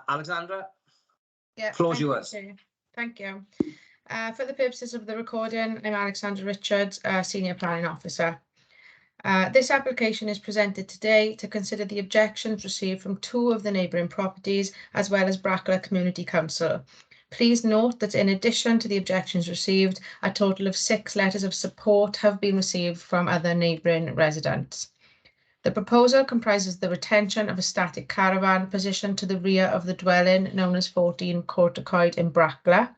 Alexandra? Yeah, Floor's yours. Thank you. For the purposes of the recording, I'm Alexandra Richards, Senior Planning Officer. This application is presented today to consider the objections received from 2 of the neighbouring properties, as well as Brackler Community Council. Please note that in addition to the objections received, a total of 6 letters of support have been received from other neighbouring residents. The proposal comprises the retention of a static caravan positioned to the rear of the dwelling known as 14 Quarter Coed in Brackler.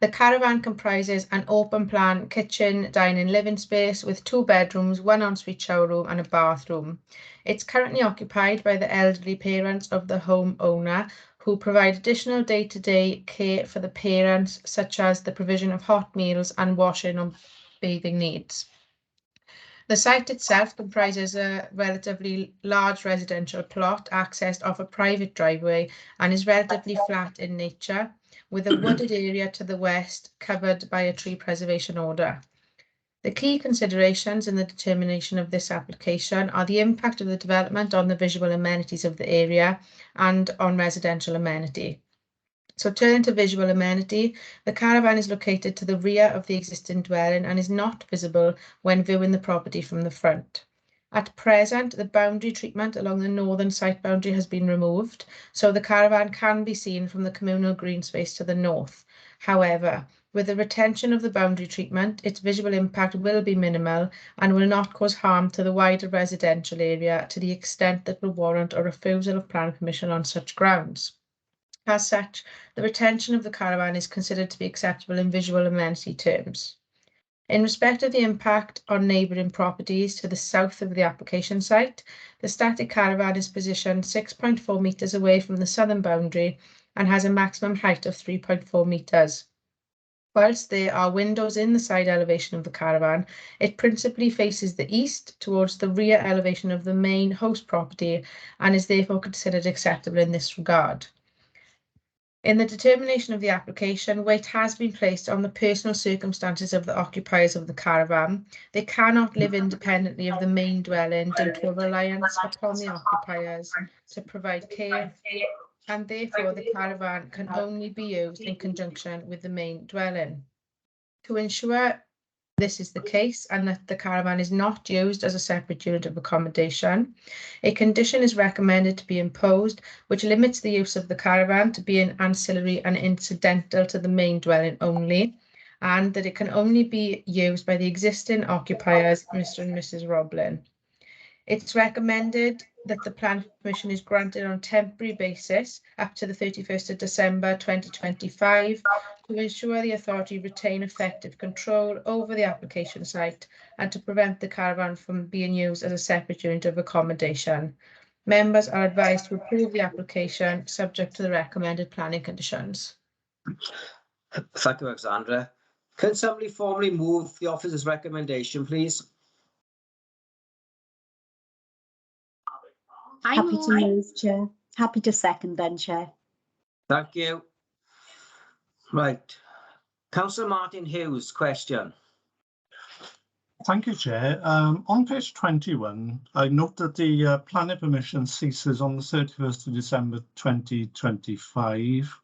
The caravan comprises an open plan kitchen, dining, living space with 2 bedrooms, 1 ensuite shower room and a bathroom. It's currently occupied by the elderly parents of the home owner, who provide additional day-to-day care for the parents, such as the provision of hot meals and washing or bathing needs. The site itself comprises a relatively large residential plot accessed off a private driveway and is relatively flat in nature, with a wooded area to the west covered by a tree preservation order. The key considerations in the determination of this application are the impact of the development on the visual amenities of the area and on residential amenity. So turning to visual amenity, the caravan is located to the rear of the existing dwelling and is not visible when viewing the property from the front. At present, the boundary treatment along the northern site boundary has been removed, so the caravan can be seen from the communal green space to the north. However, with the retention of the boundary treatment, its visual impact will be minimal and will not cause harm to the wider residential area to the extent that will warrant a refusal of planning permission on such grounds. As such, the retention of the caravan is considered to be acceptable in visual amenity terms. In respect of the impact on neighbouring properties to the south of the application site, the static caravan is positioned 6.4 metres away from the southern boundary and has a maximum height of 3.4 metres. Whilst there are windows in the side elevation of the caravan, it principally faces the east towards the rear elevation of the main host property and is therefore considered acceptable in this regard. In the determination of the application, weight has been placed on the personal circumstances of the occupiers of the caravan. They cannot live independently of the main dwelling due to a reliance upon the occupiers to provide care, and therefore the caravan can only be used in conjunction with the main dwelling. To ensure this is the case and that the caravan is not used as a separate unit of accommodation, a condition is recommended to be imposed which limits the use of the caravan to being ancillary and incidental to the main dwelling only, and that it can only be used by the existing occupiers, Mr. and Mrs. Roblin. It's recommended that the plan permission is granted on a temporary basis up to the 31st of December 2025 to ensure the authority retain effective control over the application site and to prevent the caravan from being used as a separate unit of accommodation. Members are advised to approve the application subject to the recommended planning conditions. Thank you, Alexandra. Can somebody formally move the officer's recommendation, please? Happy to move, Chair. Happy to second then, Chair. Thank you. Right. Councillor Martin Hughes, question. Thank you, Chair. On page 21, I note that the planning permission ceases on the 31st of December 2025.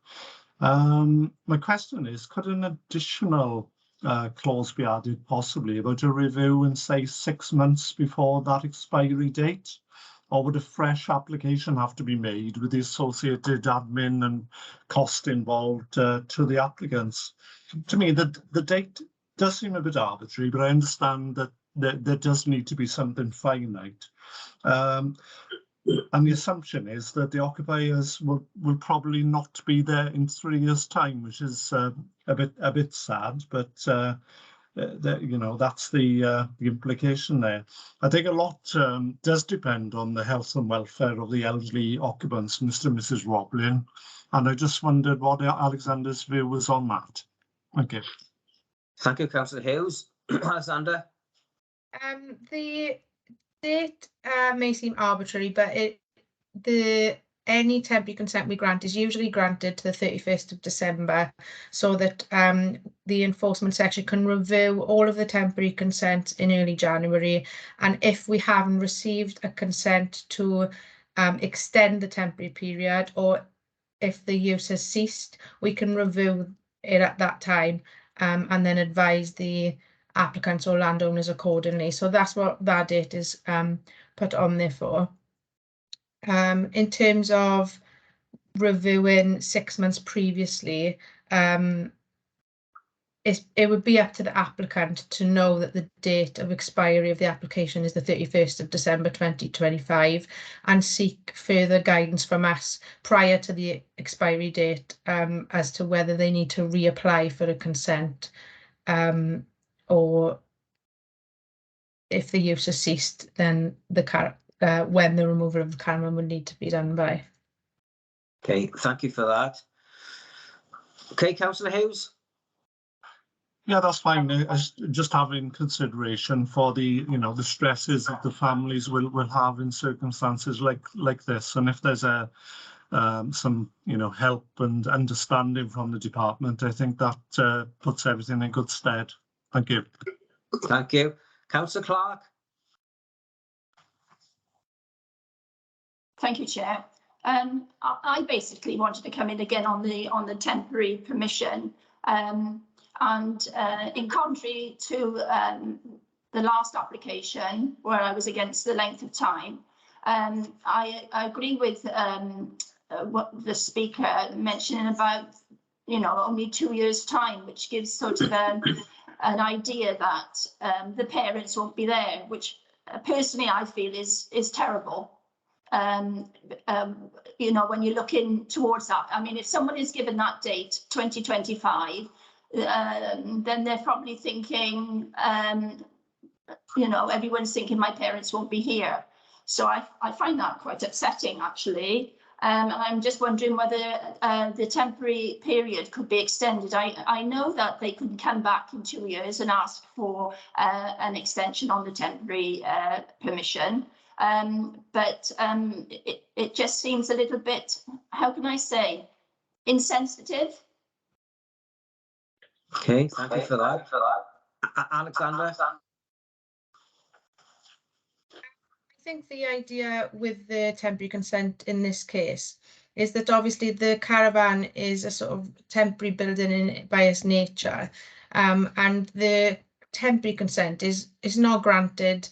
My question is, could an additional clause be added possibly about a review in, say, 6 months before that expiry date? Or would a fresh application have to be made with the associated admin and cost involved to the applicants? To me, the date does seem a bit arbitrary, but I understand that there does need to be something finite. And the assumption is that the occupiers will probably not be there in 3 years' time, which is a bit sad, but you know, that's the implication there. I think a lot does depend on the health and welfare of the elderly occupants, Mr. and Mrs. Roblin, and I just wondered what Alexander's view was on that. Thank you. Thank you, Councillor Hughes. Alexander? The date may seem arbitrary, but any temporary consent we grant is usually granted to the 31st of December so that the enforcement section can review all of the temporary consents in early January. And if we haven't received a consent to extend the temporary period, or if the use has ceased, we can review it at that time and then advise the applicants or landowners accordingly. So that's what that date is put on there for. In terms of reviewing 6 months previously, it would be up to the applicant to know that the date of expiry of the application is the 31st of December 2025 and seek further guidance from us prior to the expiry date as to whether they need to reapply for a consent or if the use has ceased, then when the removal of the caravan would need to be done by. Okay, thank you for that. Okay, Councillor Hughes? Yeah, that's fine. Just having consideration for the stresses that the families will have in circumstances like this, and if there's some help and understanding from the department, I think that puts everything in good stead. Thank you. Thank you, Councillor Clark. Thank you, Chair. I basically wanted to come in again on the temporary permission, and in contrary to the last application where I was against the length of time, I agree with what the speaker mentioning about only 2 years' time, which gives sort of an idea that the parents won't be there, which personally I feel is terrible. When you're looking towards that, I mean, if someone is given that date, 2025, then they're probably thinking, everyone's thinking my parents won't be here. So I find that quite upsetting, actually. And I'm just wondering whether the temporary period could be extended. I know that they could come back in 2 years and ask for an extension on the temporary permission. But it just seems a little bit, how can I say, Insensitive. Okay, thank you for that. Alexandra? I think the idea with the temporary consent in this case is that obviously the caravan is a sort of temporary building in by its nature, and the temporary consent is not granted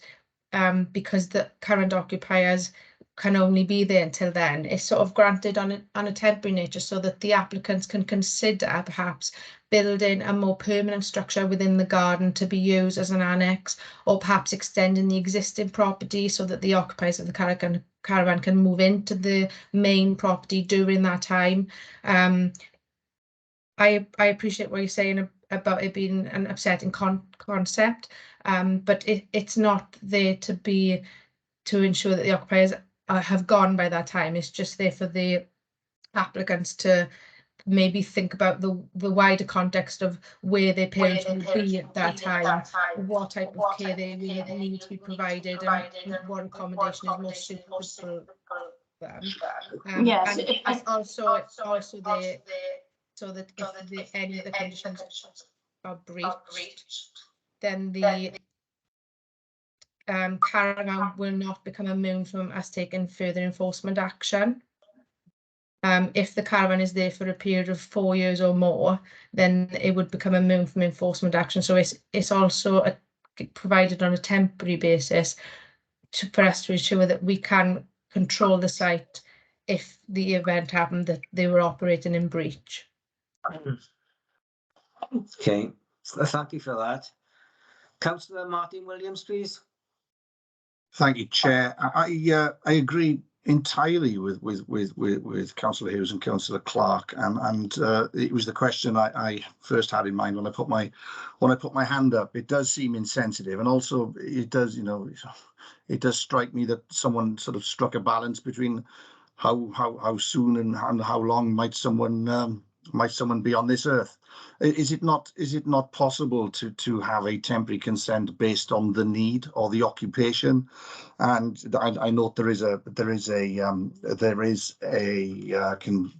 because the current occupiers can only be there until then. It's sort of granted on a temporary nature so that the applicants can consider perhaps building a more permanent structure within the garden to be used as an annex, or perhaps extending the existing property so that the occupiers of the caravan can move into the main property during that time. I appreciate what you're saying about it being an upsetting concept, but it's not there to ensure that the occupiers have gone by that time. It's just there for the applicants to maybe think about the wider context of where their parents will be at that time, what type of care they really need to be provided, and what accommodation is most suitable for them. Yes, and it's also there so that if any of the conditions are breached, then the caravan will not become immune from us taking further enforcement action. If the caravan is there for a period of 4 years or more, then it would become immune from enforcement action. So it's also provided on a temporary basis for us to ensure that we can control the site if the event happened that they were operating in breach. Okay, thank you for that. Councillor Martin Williams, please. Thank you, Chair. I agree entirely with Councillor Hughes and Councillor Clark, and it was the question I first had in mind when I put my hand up. It does seem insensitive, and also it does, it does strike me that someone sort of struck a balance between how soon and how long might someone be on this earth. Is it not possible to have a temporary consent based on the need or the occupation? And I note there is a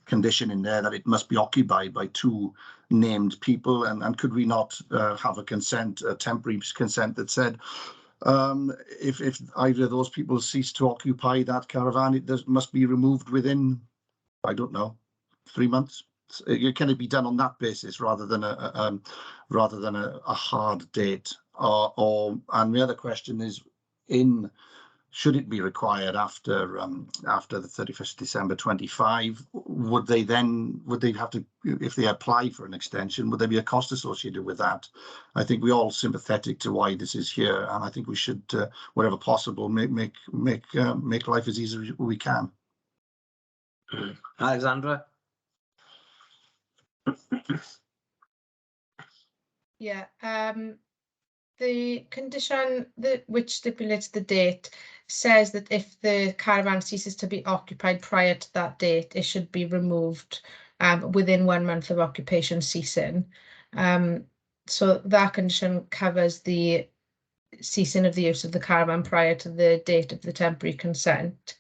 condition in there that it must be occupied by 2 named people, and could we not have a temporary consent that said if either of those people cease to occupy that caravan, it must be removed within, I don't know, 3 months? Can it be done on that basis rather than a hard date? And the other question is, should it be required after the 31st December 25? Would they have to, if they apply for an extension, would there be a cost associated with that? I think we're all sympathetic to why this is here, and I think we should, wherever possible, make life as easy as we can. Alexandra? Yeah, the condition which stipulates the date says that if the caravan ceases to be occupied prior to that date, it should be removed within 1 month of occupation ceasing. So that condition covers the ceasing of the use of the caravan prior to the date of the temporary consent.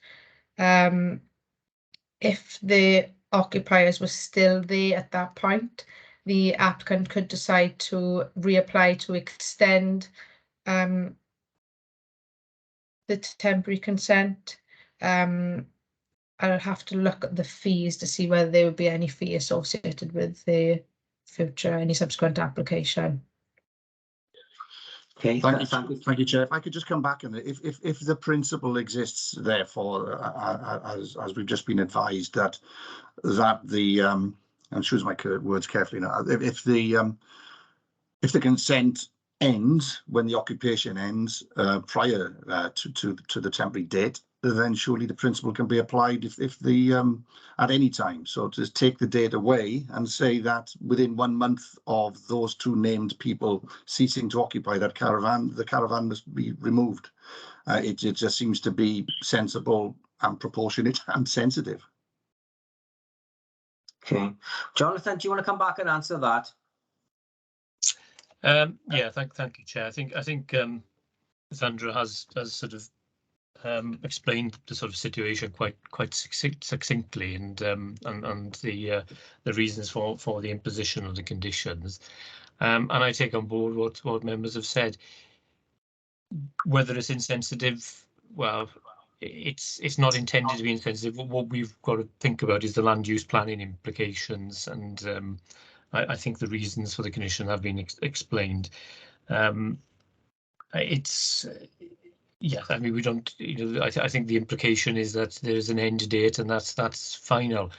If the occupiers were still there at that point, the applicant could decide to reapply to extend the temporary consent. I'll have to look at the fees to see whether there would be any fee associated with the any subsequent application. Okay, thank you, Chair. If I could just come back on it, if the principle exists, therefore, as we've just been advised, that the and choose my words carefully now. If the consent ends when the occupation ends prior to the temporary date, then surely the principle can be applied if at any time. So to take the date away and say that within 1 month of those 2 named people ceasing to occupy that caravan, the caravan must be removed. It just seems to be sensible and proportionate and sensitive. Okay, Jonathan, do you want to come back and answer that? Yeah, thank you, Chair. I think Sandra has sort of explained the sort of situation quite succinctly, and the reasons for the imposition of the conditions. And I take on board what members have said. Whether it's insensitive, well, it's not intended to be insensitive. What we've got to think about is the land use planning implications, and I think the reasons for the condition have been explained. Yeah, I mean, we don't, I think the implication is that there's an end date and that's final.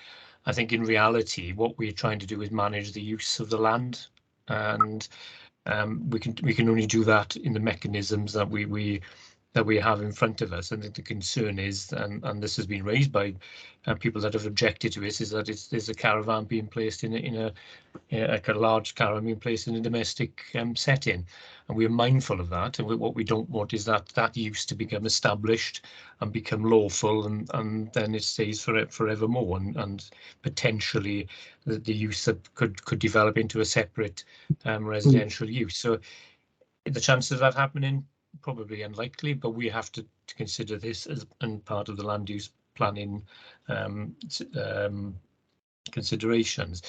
I think in reality, what we're trying to do is manage the use of the land, and we can only do that in the mechanisms that we have in front of us. And the concern is, and this has been raised by people that have objected to it, is that there's a caravan being placed in like a large caravan being placed in a domestic setting, and we're mindful of that. And what we don't want is that use to become established and become lawful, and then it stays forevermore, and potentially the use that could develop into a separate residential use. So the chances of that happening, probably unlikely, but we have to consider this as part of the land use planning considerations.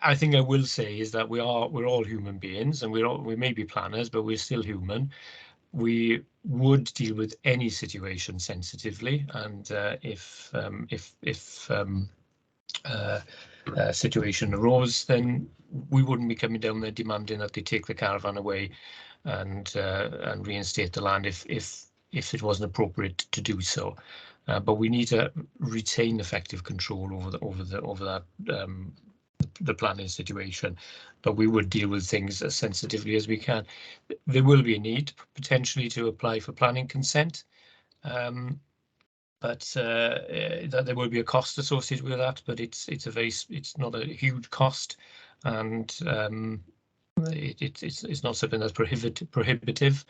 I think I will say is that we're all human beings, and we may be planners, but we're still human. We would deal with any situation sensitively, and if a situation arose, then we wouldn't be coming down there demanding that they take the caravan away and reinstate the land if it wasn't appropriate to do so. But we need to retain effective control over that the planning situation. But we would deal with things as sensitively as we can. There will be a need potentially to apply for planning consent, but that there will be a cost associated with that. But it's not a huge cost, and it's not something that's prohibitive.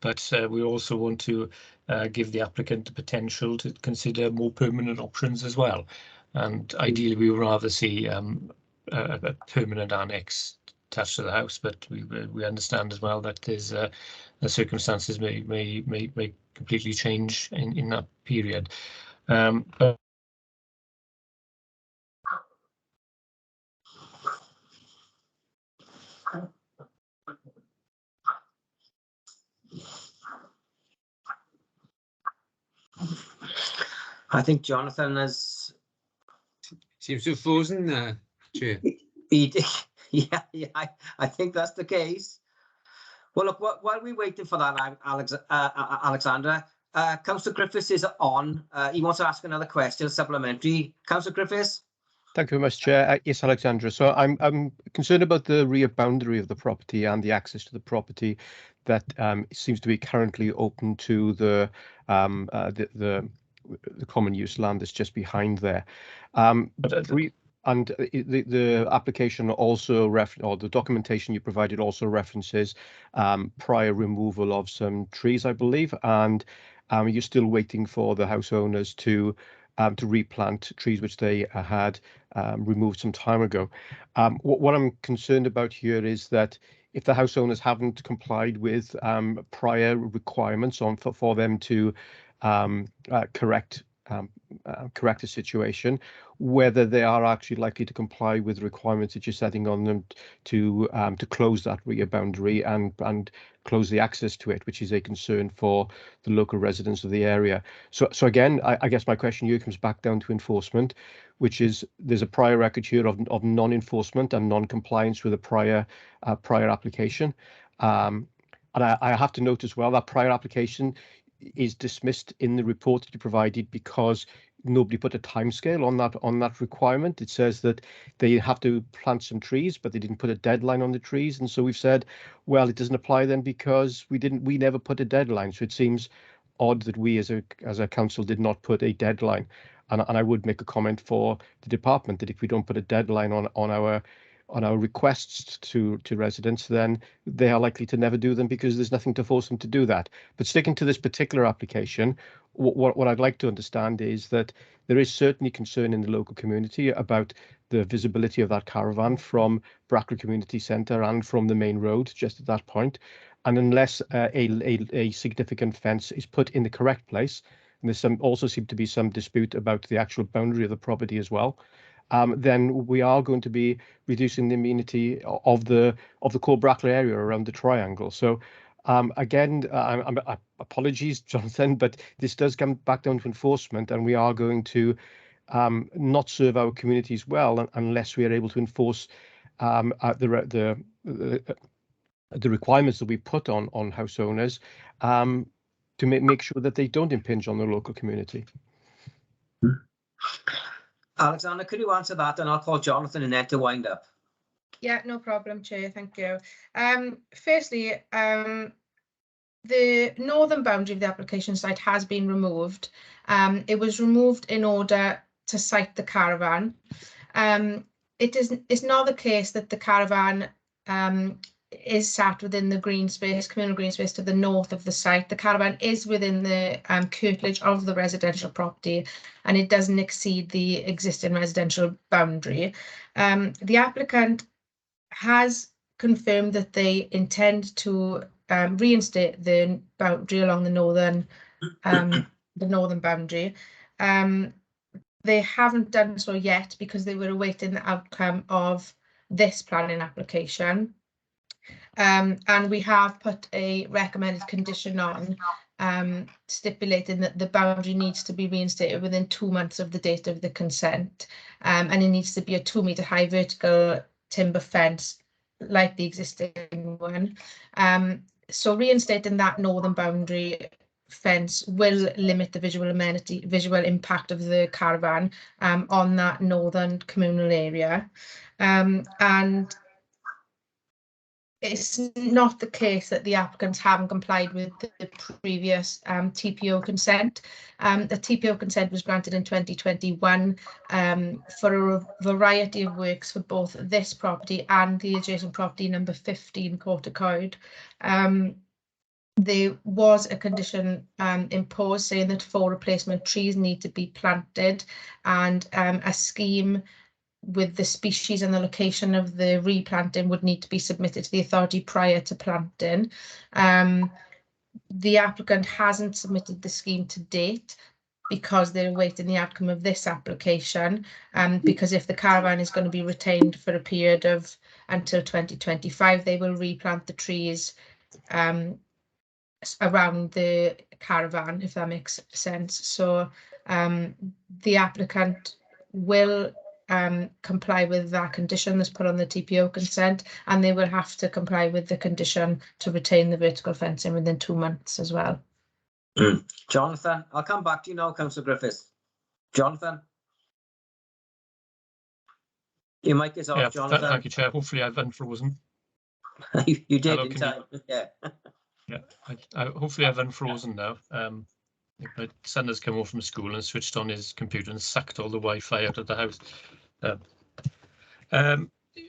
But we also want to give the applicant the potential to consider more permanent options as well. And ideally, we would rather see a permanent annex attached to the house, but we understand as well that there's the circumstances may completely change in that period. But I think Jonathan has. Seems to have frozen, Chair. Yeah, I think that's the case. Well, look, while we're waiting for that, Alexandra, Councillor Griffiths is on. He wants to ask another question, supplementary. Councillor Griffiths? Thank you very much, Chair. Yes, Alexandra. So I'm concerned about the rear boundary of the property and the access to the property that seems to be currently open to the common use land that's just behind there. And the application also or the documentation you provided also references prior removal of some trees, I believe, and you're still waiting for the house owners to replant trees which they had removed some time ago. What I'm concerned about here is that if the house owners haven't complied with prior requirements for them to correct the situation, whether they are actually likely to comply with the requirements that you're setting on them to close that rear boundary and close the access to it, which is a concern for the local residents of the area. So again, I guess my question here comes back down to enforcement, which is there's a prior record here of non-enforcement and non-compliance with a prior application. And I have to note as well that prior application is dismissed in the report that you provided because nobody put a timescale on that requirement. It says that they have to plant some trees, but they didn't put a deadline on the trees, and so we've said, well, it doesn't apply then because we never put a deadline. So it seems odd that we as a council did not put a deadline. And I would make a comment for the department that if we don't put a deadline on our requests to residents, then they are likely to never do them because there's nothing to force them to do that. But sticking to this particular application, what I'd like to understand is that there is certainly concern in the local community about the visibility of that caravan from Brackley Community Centre and from the main road just at that point. and unless a significant fence is put in the correct place, and there's also seem to be some dispute about the actual boundary of the property as well, then we are going to be reducing the amenity of the core Brackley area around the triangle. So again, apologies, Jonathan, but this does come back down to enforcement, and we are going to not serve our communities well unless we are able to enforce the requirements that we put on house owners to make sure that they don't impinge on the local community. Alexander, could you answer that? And I'll call Jonathan and then to wind up. Yeah, no problem, Chair. Thank you. Firstly, the northern boundary of the application site has been removed. It was removed in order to site the caravan. It's not the case that the caravan is sat within the green space, communal green space to the north of the site. The caravan is within the curtilage of the residential property, and it doesn't exceed the existing residential boundary. The applicant has confirmed that they intend to reinstate the boundary along the northern boundary. They haven't done so yet because they were awaiting the outcome of this planning application. And we have put a recommended condition on stipulating that the boundary needs to be reinstated within 2 months of the date of the consent, and it needs to be a 2-metre high vertical timber fence like the existing one. So reinstating that northern boundary fence will limit the visual impact of the caravan on that northern communal area. And it's not the case that the applicants haven't complied with the previous TPO consent. The TPO consent was granted in 2021 for a variety of works for both this property and the adjacent property number 15 Courtycoed. There was a condition imposed saying that 4 replacement trees need to be planted, and a scheme with the species and the location of the replanting would need to be submitted to the authority prior to planting. The applicant hasn't submitted the scheme to date because they're awaiting the outcome of this application, because if the caravan is going to be retained for a period of until 2025, they will replant the trees around the caravan, if that makes sense. So the applicant will comply with that condition that's put on the TPO consent, and they will have to comply with the condition to retain the vertical fencing within 2 months as well. Jonathan, I'll come back to you now, Councillor Griffiths. Jonathan? Your mic is off, Yeah, Jonathan. thank you, Chair. Hopefully I've unfrozen. You did. Hello, in time. Yeah. Yeah, hopefully I've unfrozen now. My son has come home from school and switched on his computer and sucked all the Wi-Fi out of the house.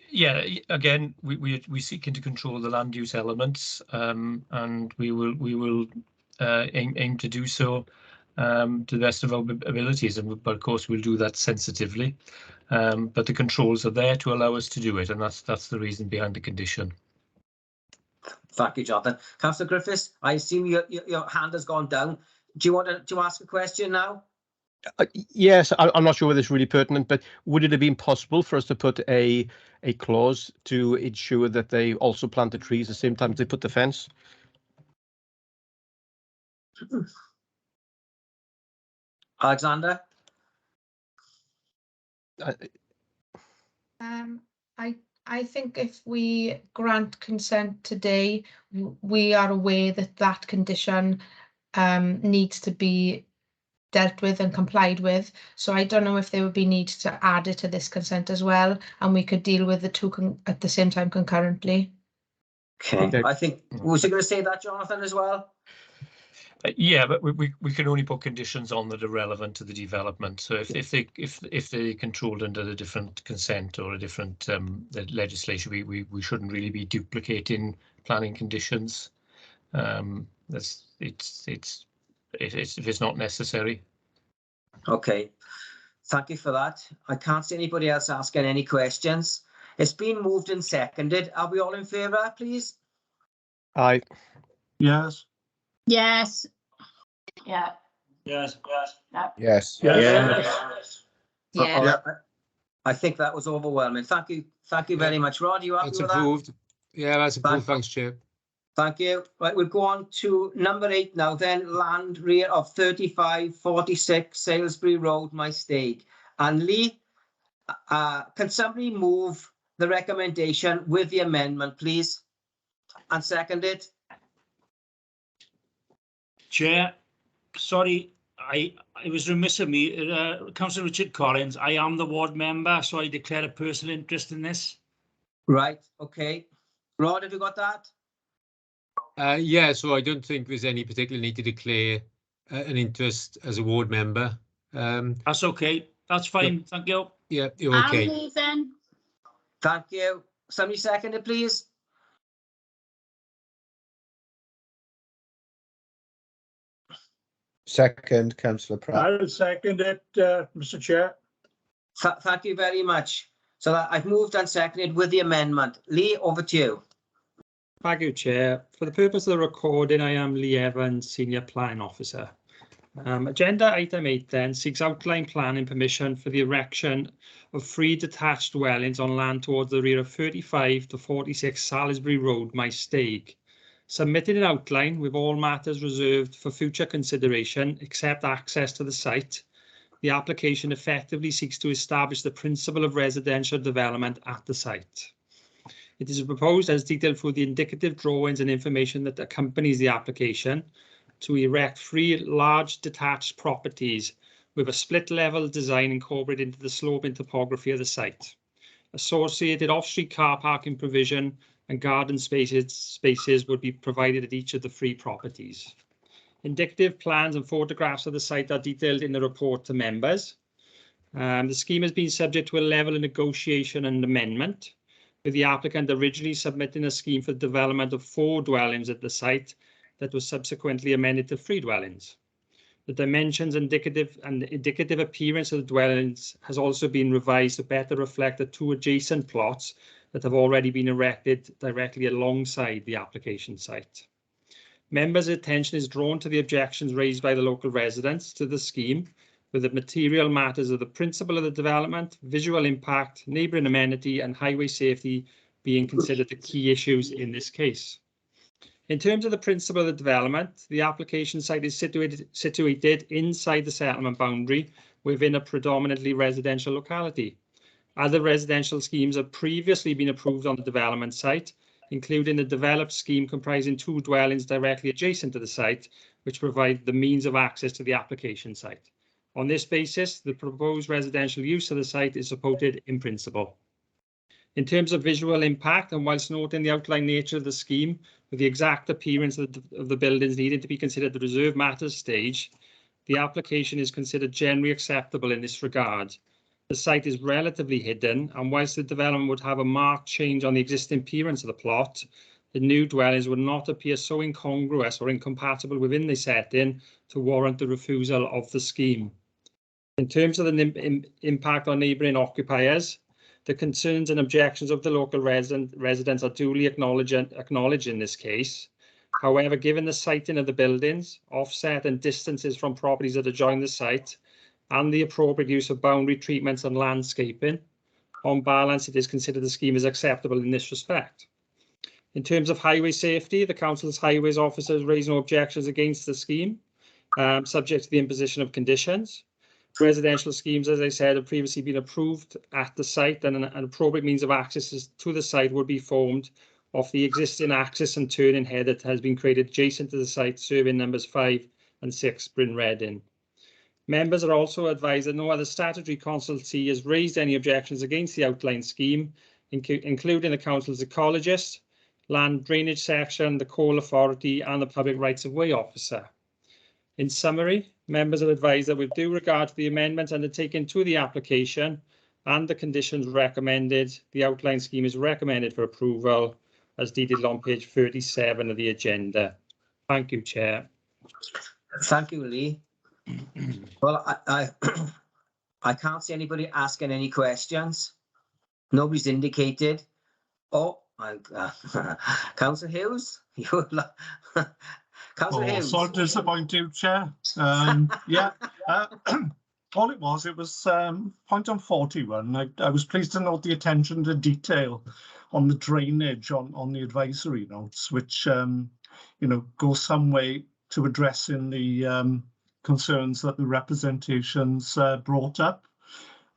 Yeah, again, we seeking to control the land use elements, and we will aim to do so to the best of our abilities, but of course we'll do that sensitively. But the controls are there to allow us to do it, and that's the reason behind the condition. Thank you, Jonathan. Councillor Griffiths, I assume your hand has gone down. Do you want to ask a question now? Yes, I'm not sure whether it's really pertinent, but would it have been possible for us to put a clause to ensure that they also plant the trees at the same time as they put the fence? Alexander? I think if we grant consent today, we are aware that that condition needs to be dealt with and complied with. So I don't know if there would be need to add it to this consent as well, and we could deal with the two at the same time concurrently. Okay. I think, was you going to say that, Jonathan, as well? Yeah, but we can only put conditions on that are relevant to the development. So if they're controlled under a different consent or a different legislation, we shouldn't really be duplicating planning conditions. If it's not necessary. Okay, thank you for that. I can't see anybody else asking any questions. It's been moved and seconded. Are we all in favour, please? Aye. Yes. Yes. Yeah. Yes. No. Yes. Yeah. I think that was overwhelming. Thank you. Thank you very much. Rod, you happy That's with that? approved. Yeah, that's approved. Thanks, Chair. Thank you. Right, we'll go on to number 8 now then. Land rear of 3546 Salisbury Road, My Stake. And Lee, can somebody move the recommendation with the amendment, please? And second it? Chair, sorry, it was remiss of me. Councillor Richard Collins, I am the ward member, so I declare a personal interest in this. Right, okay. Rod, have you got that? Yeah, so I don't think there's any particular need to declare an interest as a ward member. That's okay. That's fine. Thank you. Yeah, you're I'll okay. move then. Thank you. Somebody second it, please. Second, Councillor Pratt. I'll second it, Mr. Chair. Thank you very much. So I've moved and seconded with the amendment. Lee, over to you. Thank you, Chair. For the purpose of the recording, I am Lee Evans, Senior Planning Officer. Agenda item 8 then seeks outline planning permission for the erection of 3 detached dwellings on land towards the rear of 35 to 46 Salisbury Road, My Stake. Submitted an outline with all matters reserved for future consideration except access to the site. The application effectively seeks to establish the principle of residential development at the site. It is proposed, as detailed through the indicative drawings and information that accompanies the application, to erect 3 large detached properties with a split level design incorporated into the slope and topography of the site. Associated off-street car parking provision and garden spaces would be provided at each of the 3 properties. Indicative plans and photographs of the site are detailed in the report to members. The scheme has been subject to a level of negotiation and amendment, with the applicant originally submitting a scheme for the development of 4 dwellings at the site that was subsequently amended to 3 dwellings. The dimensions and indicative appearance of the dwellings has also been revised to better reflect the 2 adjacent plots that have already been erected directly alongside the application site. Members' attention is drawn to the objections raised by the local residents to the scheme, with the material matters of the principle of the development, visual impact, neighbouring amenity and highway safety being considered the key issues in this case. In terms of the principle of the development, the application site is situated inside the settlement boundary within a predominantly residential locality. Other residential schemes have previously been approved on the development site, including the developed scheme comprising 2 dwellings directly adjacent to the site, which provide the means of access to the application site. On this basis, the proposed residential use of the site is supported in principle. In terms of visual impact, and whilst noting the outline nature of the scheme, with the exact appearance of the buildings needing to be considered the reserved matters stage, the application is considered generally acceptable in this regard. The site is relatively hidden, and whilst the development would have a marked change on the existing appearance of the plot, the new dwellings would not appear so incongruous or incompatible within the setting to warrant the refusal of the scheme. In terms of the impact on neighbouring occupiers, the concerns and objections of the local residents are duly acknowledged in this case. However, given the siting of the buildings, offset and distances from properties that adjoin the site, and the appropriate use of boundary treatments and landscaping, on balance, it is considered the scheme is acceptable in this respect. In terms of highway safety, the Council's highways officers raise no objections against the scheme, subject to the imposition of conditions. Residential schemes, as I said, have previously been approved at the site, and an appropriate means of access to the site would be formed of the existing access and turning head that has been created adjacent to the site, serving numbers 5 and 6 Bryn Reddin. Members are also advised that no other statutory consultancy has raised any objections against the outline scheme, including the Council's ecologist, land drainage section, the coal authority and the public rights of way officer. In summary, members are advised that with due regard to the amendments undertaken to the application and the conditions recommended, the outline scheme is recommended for approval as detailed on page 37 of the agenda. Thank you, Chair. Thank you, Lee. Well, I can't see anybody asking any questions. Nobody's indicated. Oh, Councillor Hughes, Councillor Oh, Hughes. sorry to disappoint you, Chair. Yeah, all it was point on 41. I was pleased to note the attention to detail on the drainage on the advisory notes, which you know, goes some way to addressing the concerns that the representations brought up.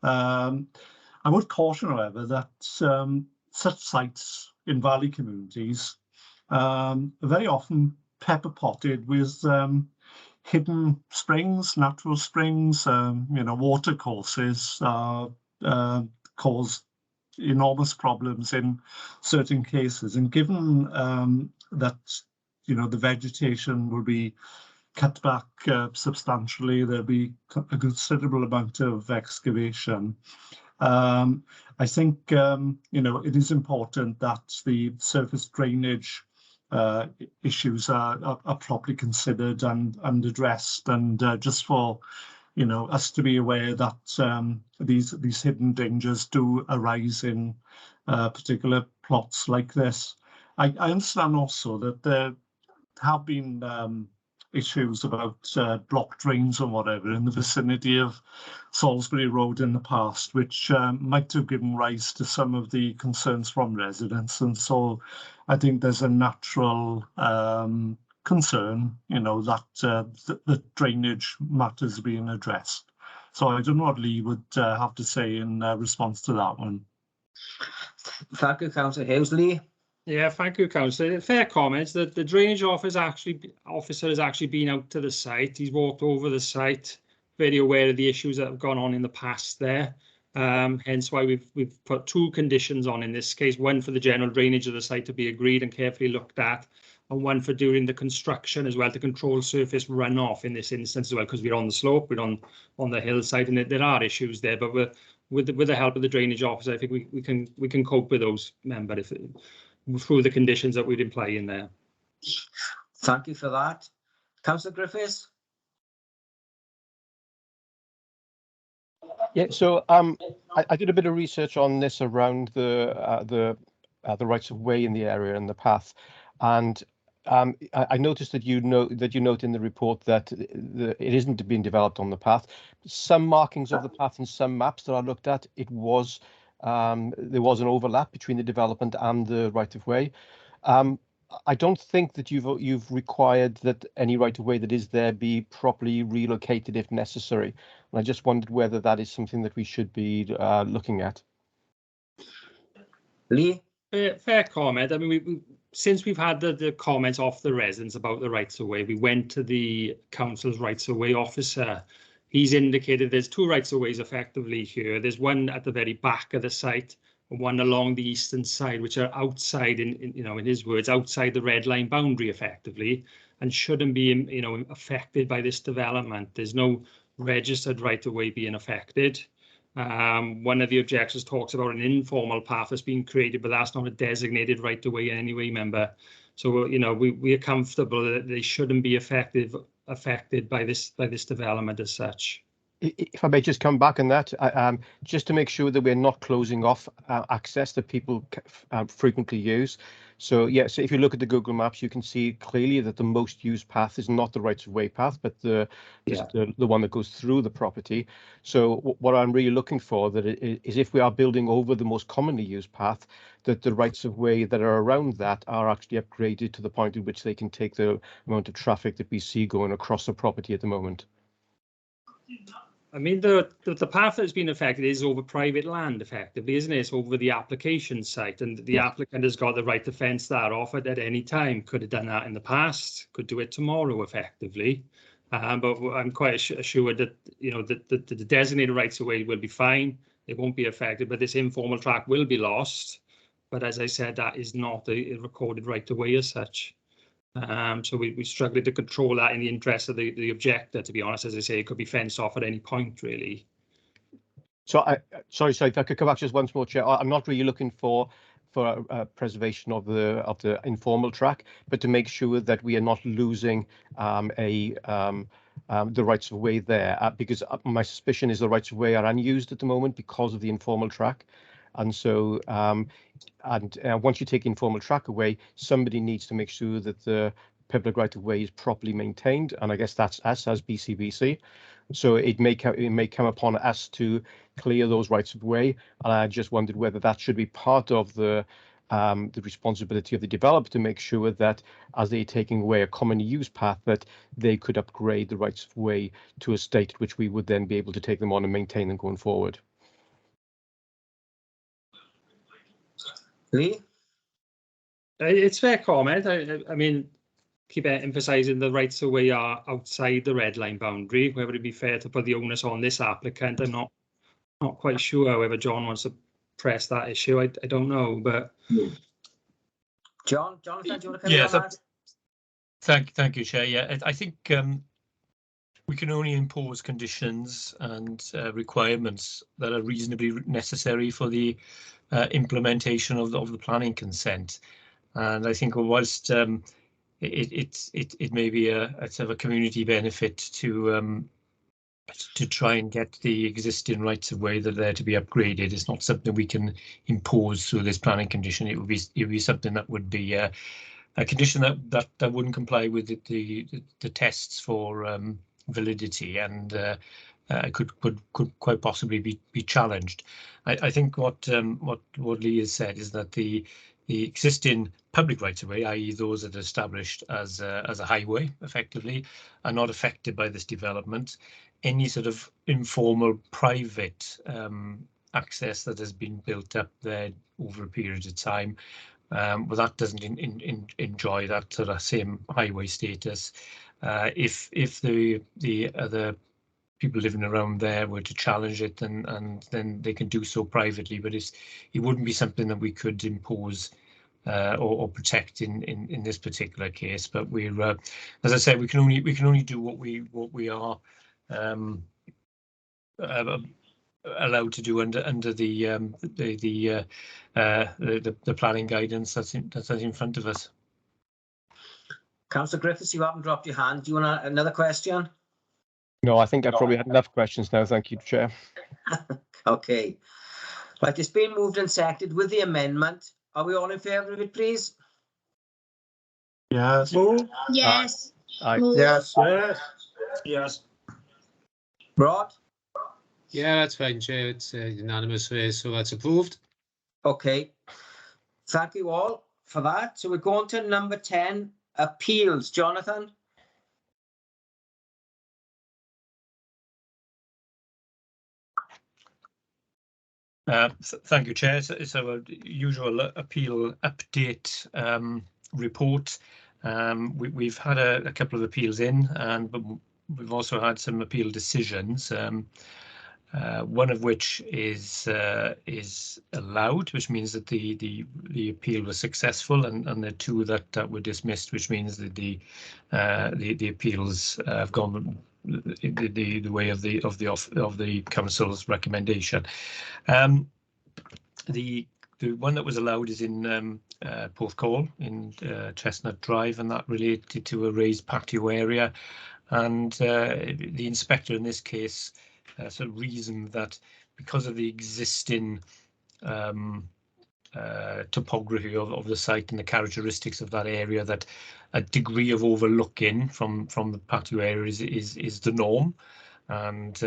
I would caution, however, that such sites in valley communities are very often pepper potted with hidden springs, natural springs, you know, water courses cause enormous problems in certain cases. And given that, you know, the vegetation will be cut back substantially, there'll be a considerable amount of excavation. I think, you know, it is important that the surface drainage issues are properly considered and addressed, and just for, you know, us to be aware that these hidden dangers do arise in particular plots like this. I understand also that there have been issues about block drains or whatever in the vicinity of Salisbury Road in the past, which might have given rise to some of the concerns from residents. And so I think there's a natural concern, you know, that the drainage matters being addressed. So I don't know what Lee would have to say in response to that one. Thank you, Councillor Hughes. Lee? Yeah, thank you, Councillor. Fair comments. That the drainage officer has actually been out to the site. He's walked over the site, very aware of the issues that have gone on in the past there. Hence why we've put two conditions on in this case: one for the general drainage of the site to be agreed and carefully looked at, and one for during the construction as well to control surface runoff in this instance as well, because we're on the slope, we're on the hillside, and there are issues there. But with the help of the drainage officer, I think we can cope with those, member, through the conditions that we'd imply in there. Thank you for that. Councillor Griffiths? Yeah, so I did a bit of research on this around the rights of way in the area and the path, and I noticed that you note in the report that it isn't being developed on the path. Some markings of the path in some maps that I looked at, there was an overlap between the development and the right of way. I don't think that you've required that any right of way that is there be properly relocated if necessary. And I just wondered whether that is something that we should be looking at. Lee? Fair comment. I mean, since we've had the comments off the residents about the rights of way, we went to the council's rights of way officer. He's indicated there's two rights of ways effectively here. There's one at the very back of the site and one along the eastern side, which are outside, in his words, outside the red line boundary effectively, and shouldn't be, affected by this development. There's no registered right of way being affected. One of the objections talks about an informal path that's being created, but that's not a designated right of way anyway, member. So, we are comfortable that they shouldn't be affected by this development as such. If I may just come back on that, just to make sure that we're not closing off access that people frequently use. So yes, if you look at the Google Maps, you can see clearly that the most used path is not the rights of way path, but the one that goes through the property. So what I'm really looking for is if we are building over the most commonly used path, that the rights of way that are around that are actually upgraded to the point at which they can take the amount of traffic that we see going across the property at the moment. I mean, the path that's been affected is over private land, effectively, isn't it? It's over the application site, and the applicant has got the right to fence that off at any time. Could have done that in the past, could do it tomorrow, effectively. But I'm quite assured that, that the designated rights of way will be fine. It won't be affected, but this informal track will be lost. But as I said, that is not a recorded right of way as such. So we struggled to control that in the interest of the objector, to be honest. As I say, it could be fenced off at any point, really. So sorry, if I could come back just once more, Chair. I'm not really looking for preservation of the informal track, but to make sure that we are not losing the rights of way there, because my suspicion is the rights of way are unused at the moment because of the informal track. And so, once you take informal track away, somebody needs to make sure that the public right of way is properly maintained, and I guess that's us as BCBC. So it may come upon us to clear those rights of way, and I just wondered whether that should be part of the responsibility of the developer to make sure that as they're taking away a common use path, that they could upgrade the rights of way to a state at which we would then be able to take them on and maintain them going forward. Lee? It's fair comment. I mean, keep emphasising the rights of way are outside the red line boundary. Whether it be fair to put the onus on this applicant, I'm not quite sure whether John wants to press that issue. I don't know, but Jonathan, do you want to come in on that? Thank you, Chair. Yeah, I think we can only impose conditions and requirements that are reasonably necessary for the implementation of the planning consent. And I think whilst it may be a sort of a community benefit to try and get the existing rights of way that are there to be upgraded, it's not something we can impose through this planning condition. It would be something that would be a condition that wouldn't comply with the tests for validity, and could quite possibly be challenged. I think what Lee has said is that the existing public rights of way, i.e. those that are established as a highway, effectively, are not affected by this development. Any sort of informal private access that has been built up there over a period of time, well, that doesn't enjoy that sort of same highway status. If the other people living around there were to challenge it, and then they can do so privately, but it wouldn't be something that we could impose or protect in this particular case. But we're, as I said, we can only do what we are allowed to do under the planning guidance that's in front of us. Councillor Griffiths, you haven't dropped your hand. Do you want another question? No, I think I've probably had enough questions now. Thank you, Chair. Okay. Right, it's been moved and seconded with the amendment. Are we all in favour of it, please? Yes. Yes. Yes. Yes. Rod? Yeah, that's fine, Chair. It's unanimous, so that's approved. Okay. Thank you all for that. So we're going to number 10, appeals. Jonathan? Thank you, Chair. It's our usual appeal update report. We've had a couple of appeals in, but we've also had some appeal decisions. One of which is allowed, which means that the appeal was successful, and the two that were dismissed, which means that the appeals have gone the way of the council's recommendation. The one that was allowed is in Porthcawl in Chestnut Drive, and that related to a raised patio area, and the inspector in this case sort of reasoned that because of the existing topography of the site and the characteristics of that area, that a degree of overlooking from the patio area is the norm, and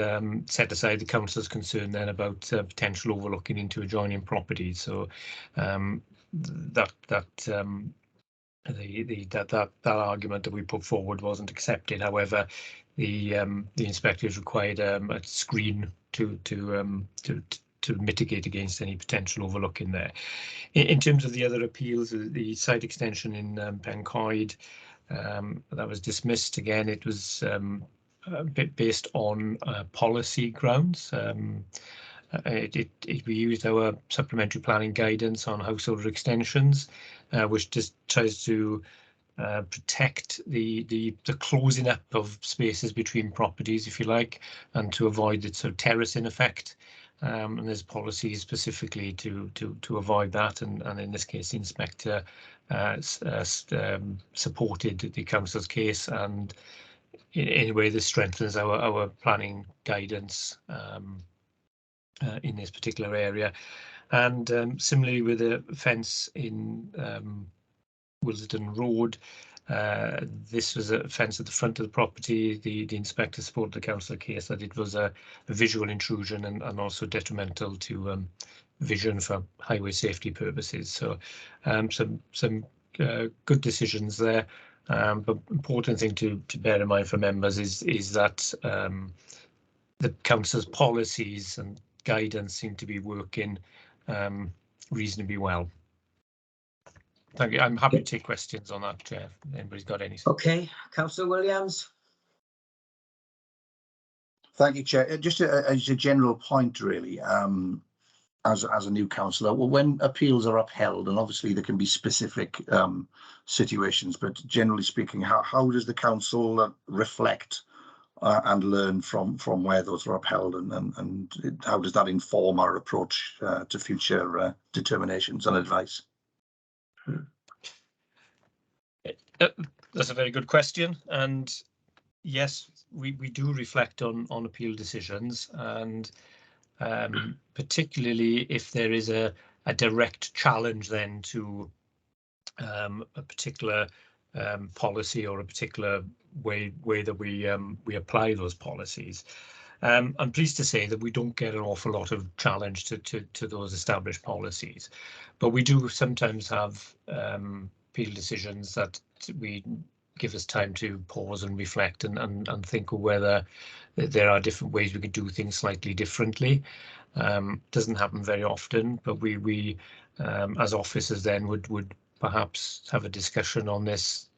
set aside the council's concern then about potential overlooking into adjoining properties. So that argument that we put forward wasn't accepted. However, the inspector is required a screen to mitigate against any potential overlooking there. In terms of the other appeals, the site extension in Pencoed, that was dismissed again. It was a bit based on policy grounds. We used our supplementary planning guidance on household extensions, which just tries to protect the closing up of spaces between properties, if you like, and to avoid the sort of terracing effect. And there's policies specifically to avoid that, and in this case the inspector supported the council's case, and in a way this strengthens our planning guidance in this particular area. And similarly with the fence in Wilsden Road, this was a fence at the front of the property. The inspector supported the council case that it was a visual intrusion and also detrimental to vision for highway safety purposes. So some good decisions there. But important thing to bear in mind for members is that the council's policies and guidance seem to be working reasonably well. Thank you. I'm happy to take questions on that, Chair. If anybody's got any. Okay, Councillor Williams. Thank you, Chair. Just as a general point, really, as a new councillor, well, when appeals are upheld, and obviously there can be specific situations, but generally speaking, how does the council reflect and learn from where those are upheld, and how does that inform our approach to future determinations and advice? That's a very good question, and yes, we do reflect on appeal decisions, and particularly if there is a direct challenge then to a particular policy or a particular way that we apply those policies. I'm pleased to say that we don't get an awful lot of challenge to those established policies, but we do sometimes have appeal decisions that we give us time to pause and reflect and think of whether there are different ways we could do things slightly differently. Doesn't happen very often, but we as officers then would perhaps have a discussion on this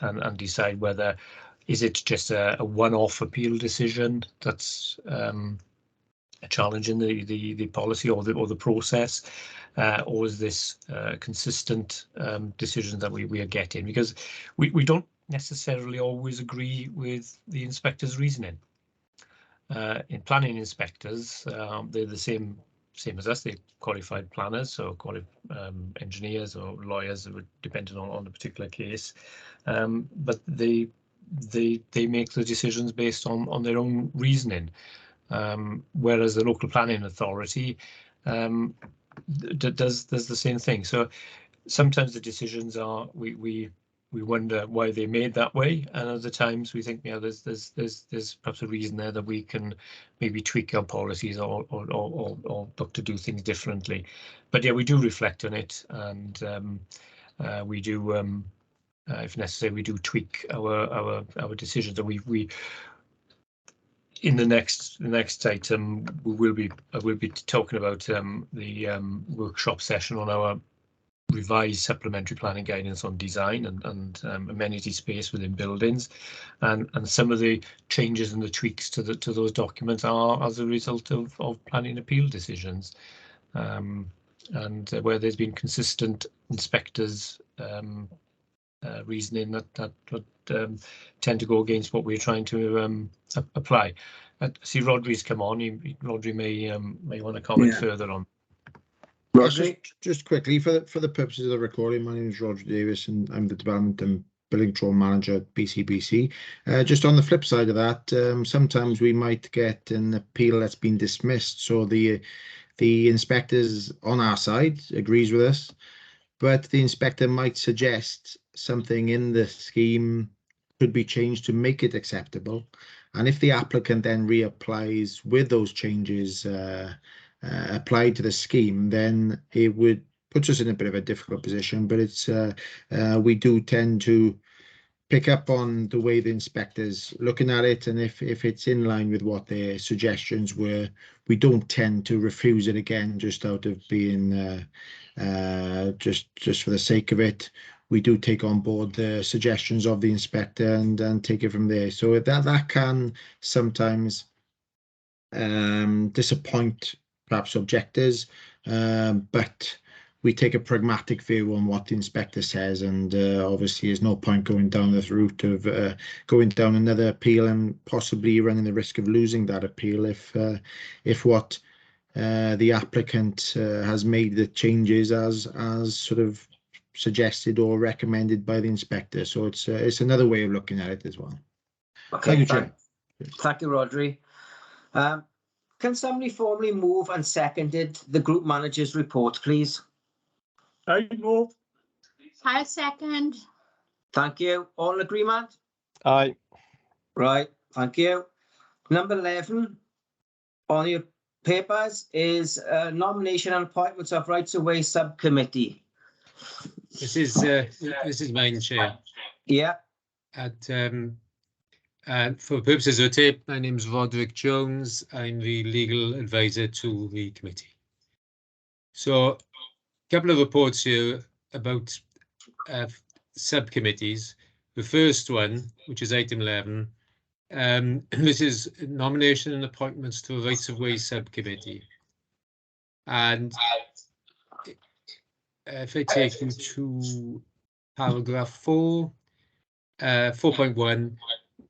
and decide whether is it just a one-off appeal decision that's a challenge in the policy or the process, or is this consistent decision that we are getting? Because we don't necessarily always agree with the inspector's reasoning. In planning inspectors, they're the same as us. They're qualified planners, so engineers or lawyers, depending on the particular case. But they make the decisions based on their own reasoning, whereas the local planning authority does the same thing. So sometimes the decisions are we wonder why they made that way, and other times we think, yeah, there's perhaps a reason there that we can maybe tweak our policies or look to do things differently. But yeah, we do reflect on it, and we do, if necessary, we do tweak our decisions. And we in the next item I will be talking about the workshop session on our revised supplementary planning guidance on design and amenity space within buildings, and some of the changes and the tweaks to those documents are as a result of planning appeal decisions, and where there's been consistent inspectors reasoning that would tend to go against what we're trying to apply. I see Rodri's come on. Rodri may want to comment further on. Well, just quickly, for the purposes of the recording, my name is Roger Davis and I'm the Development and Building Control Manager at BCBC. Just on the flip side of that, sometimes we might get an appeal that's been dismissed, so the inspectors on our side agrees with us, but the inspector might suggest something in the scheme could be changed to make it acceptable, and if the applicant then reapplies with those changes applied to the scheme, then it would put us in a bit of a difficult position. But it's we do tend to pick up on the way the inspectors looking at it, and if it's in line with what their suggestions were, we don't tend to refuse it again just out of being just for the sake of it. We do take on board the suggestions of the inspector and take it from there. So that can sometimes disappoint perhaps objectors, but we take a pragmatic view on what the inspector says, and obviously there's no point going down this route of going down another appeal and possibly running the risk of losing that appeal if what the applicant has made the changes as sort of suggested or recommended by the inspector. So it's another way of looking at it as well. Okay, Thank you, Chair. thank you, Rodri. can somebody formally move and seconded the group manager's report, please? I move. I'll second. Thank you. All in agreement? Aye. Right, thank you. Number 11 on your papers is nomination and appointments of Rights of Way Subcommittee. This is mine, Chair. Yeah. For purposes of tape, my name is Roderick Jones. I'm the legal advisor to the committee. So, a couple of reports here about subcommittees. The first one, which is item 11, this is nomination and appointments to a Rights of Way subcommittee. And if I take you to paragraph 4, 4.1,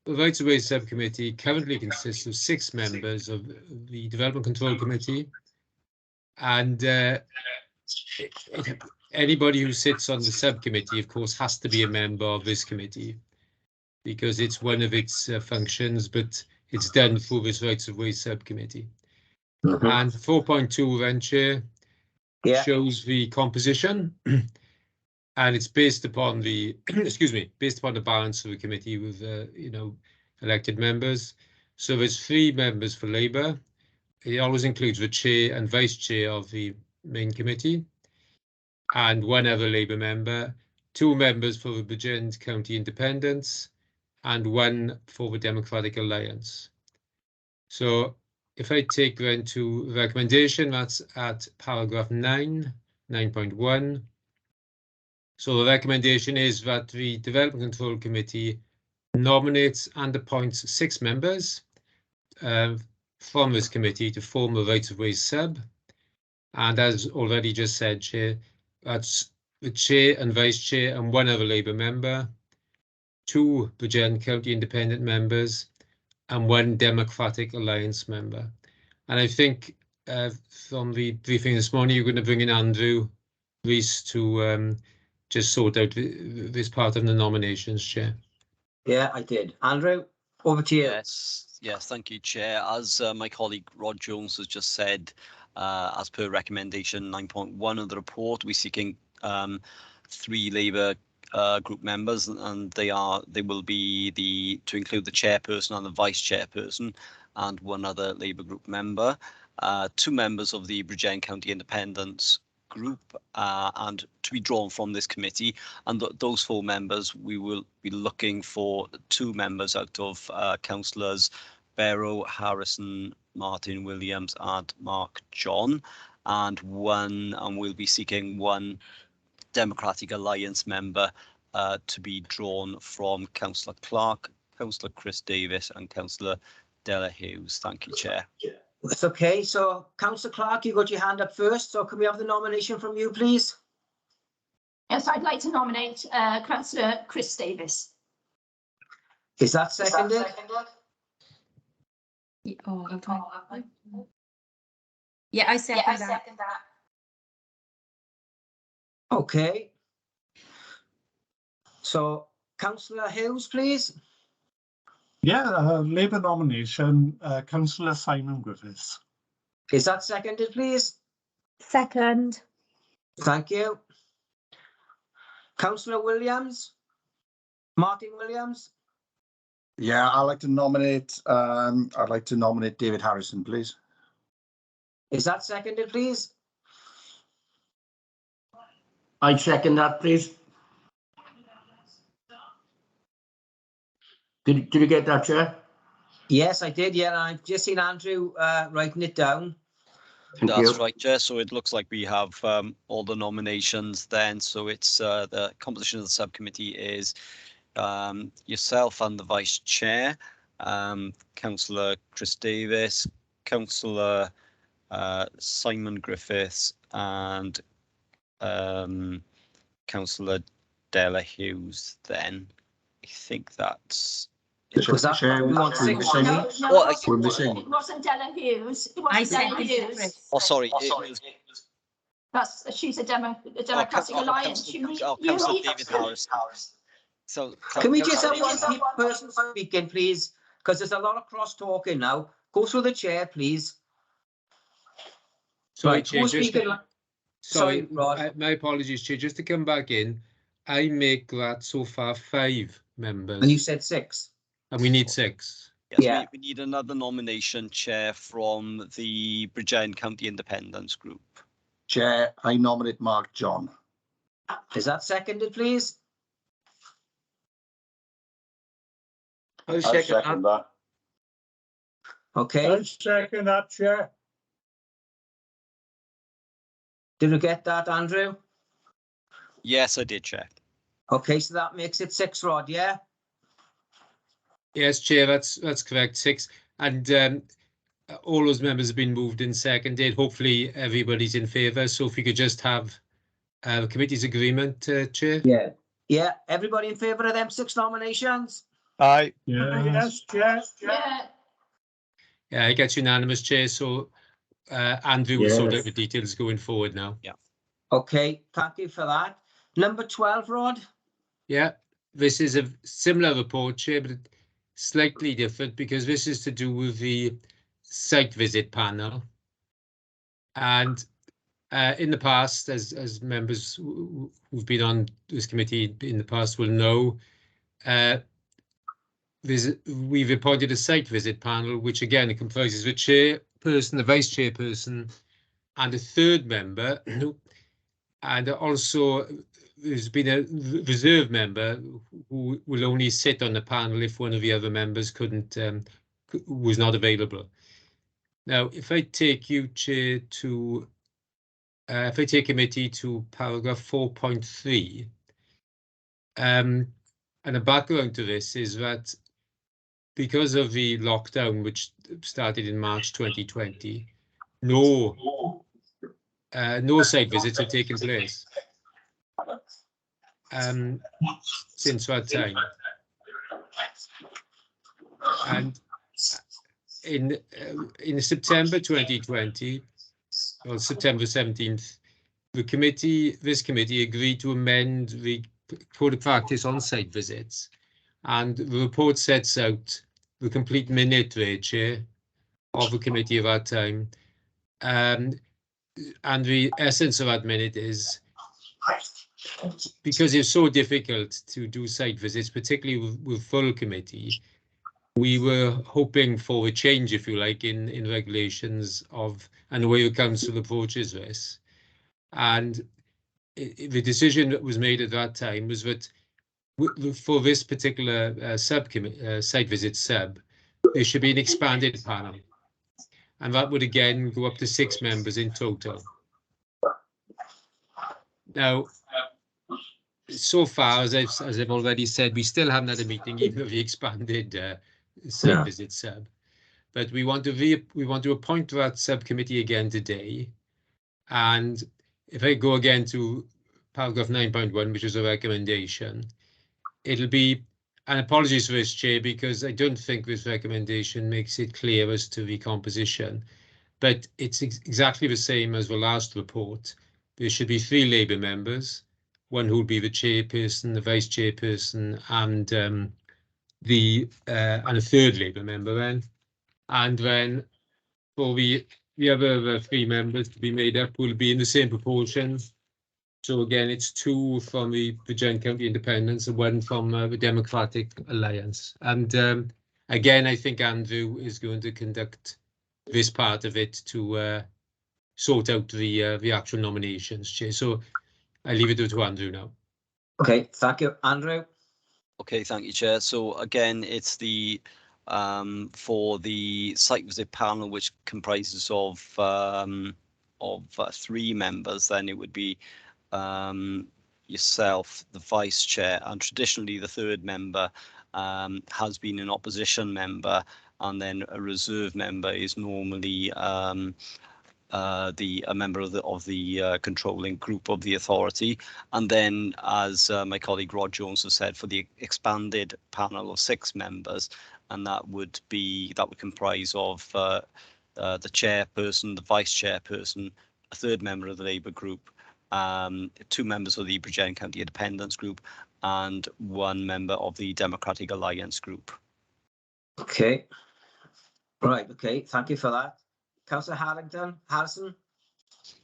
the Rights of Way subcommittee currently consists of 6 members of the Development Control Committee, and anybody who sits on the subcommittee, of course, has to be a member of this committee because it's one of its functions, but it's done through this Rights of Way subcommittee. And 4.2 then, Chair, shows the composition, and it's based upon the based upon the balance of the committee with elected members. So there's 3 members for Labour. It always includes the chair and vice chair of the main committee, and 1 other Labour member, 2 members for the Bridgend County Independents, and 1 for the Democratic Alliance. So if I take then to recommendation, that's at paragraph 9.1. So the recommendation is that the Development Control Committee nominates and appoints 6 members from this committee to form a Rights of Way sub. And as already just said, Chair, that's the chair and vice chair and 1 other Labour member, 2 Bridgend County Independent members, and 1 Democratic Alliance member. And I think from the briefing this morning, you're going to bring in Andrew Rees to just sort out this part of the nominations, Chair. Yeah, I did. Andrew, over to you. Yes, thank you, Chair. As my colleague Rod Jones has just said, as per recommendation 9.1 of the report, we're seeking 3 Labour group members, and they will be to include the chairperson and the vice chairperson, and 1 other Labour group member, 2 members of the Bridgend County Independents group, and to be drawn from this committee. And those 4 members, we will be looking for 2 members out of councillors Barrow, Harrison, Martin Williams, and Mark John, and we'll be seeking 1 Democratic Alliance member to be drawn from Councillor Clark, Councillor Chris Davis, and Councillor Della Hughes. Thank you, Chair. That's okay. So, Councillor Clark, you got your hand up first. So, can we have the nomination from you, please? Yes, I'd like to nominate Councillor Chris Davis. Is that seconded? Yeah, I second that. Okay. So, Councillor Hughes, please. Yeah, Labour nomination, Councillor Simon Griffiths. Is that seconded, please? Second. Thank you. Councillor Williams? Martin Williams? Yeah, I'd like to nominate David Harrison, please. Is that seconded, please? I'd second that, please. Did you get that, Chair? Yes, I did. Yeah, I've just seen Andrew writing it down. That's right, Chair. So it looks like we have all the nominations then. So it's the composition of the subcommittee is yourself and the vice chair, Councillor Chris Davis, Councillor Simon Griffiths, and Councillor Della Hughes. Then I think that's. Was that we want 6? No, it wasn't Della Hughes. It wasn't Della Hughes. Oh, sorry. She's a Democratic Alliance. Councillor David Harris. So can we just have 1 person speaking, please? Because there's a lot of cross talking now. Go through the chair, please. Sorry, Right, Chair, who's just speaking? Sorry, Rod. my apologies, Chair. Just to come back in, I make that so far 5 members. And you said 6. And we need 6. Yes, Yeah. we need another nomination, Chair, from the Bridgend County Independence Group. Chair, I nominate Mark John. Is that seconded, please? I'll second that. Okay. I'll second that, Chair. Did you get that, Andrew? Yes, I did, Chair. Okay, so that makes it 6, Rod, yeah? Yes, Chair, that's correct. 6. And all those members have been moved and seconded. Hopefully everybody's in favour. So if we could just have the committee's agreement, Chair. Yeah. Yeah, everybody in favour of them 6 nominations? Aye. Yes, Chair. Yeah. Yeah, it gets unanimous, Chair. So Andrew will sort Yes. out the details going forward now. Yeah. Okay, thank you for that. Number 12, Rod? Yeah, this is a similar report, Chair, but slightly different because this is to do with the site visit panel. And in the past, as members who've been on this committee in the past will know, we've appointed a site visit panel, which again comprises the chairperson, the vice chairperson, and a third member. And also there's been a reserve member who will only sit on the panel if one of the other members was not available. Now, if I take you, Chair, to if I take committee to paragraph 4.3, and the background to this is that because of the lockdown, which started in March 2020, no site visits have taken place since that time. And in September 2020, or September 17th, this committee agreed to amend the code of practice on site visits, and the report sets out the complete minute there, Chair, of the committee of that time. And the essence of that minute is, because it's so difficult to do site visits, particularly with full committee, we were hoping for a change, if you like, in regulations and the way the council approaches this. And the decision that was made at that time was that for this particular site visit sub, there should be an expanded panel. And that would again go up to 6 members in total. Now, so far, as I've already said, we still haven't had a meeting, even of the expanded site visit sub. But we want to appoint that subcommittee again today. And if I go again to paragraph 9.1, which is a recommendation, it'll be, and apologies for this, Chair, because I don't think this recommendation makes it clear as to the composition, but it's exactly the same as the last report. There should be 3 Labour members, one who will be the chairperson, the vice chairperson, and a third Labour member then. And then for the other 3 members to be made up will be in the same proportion. So again, it's 2 from the Bridgend County Independence and 1 from the Democratic Alliance. And again, I think Andrew is going to conduct this part of it to sort out the actual nominations, Chair. So I leave it to Andrew now. Okay, thank you, Andrew. Okay, thank you, Chair. So again, it's the for the site visit panel, which comprises of 3 members. Then it would be yourself, the vice chair, and traditionally the third member has been an opposition member, and then a reserve member is normally a member of the controlling group of the authority. And then, as my colleague Rod Jones has said, for the expanded panel of 6 members, and that would comprise of the chairperson, the vice chairperson, a third member of the Labour group, 2 members of the Bridgend County Independence Group, and 1 member of the Democratic Alliance Group. Okay. Right, okay, thank you for that. Councillor Harrison?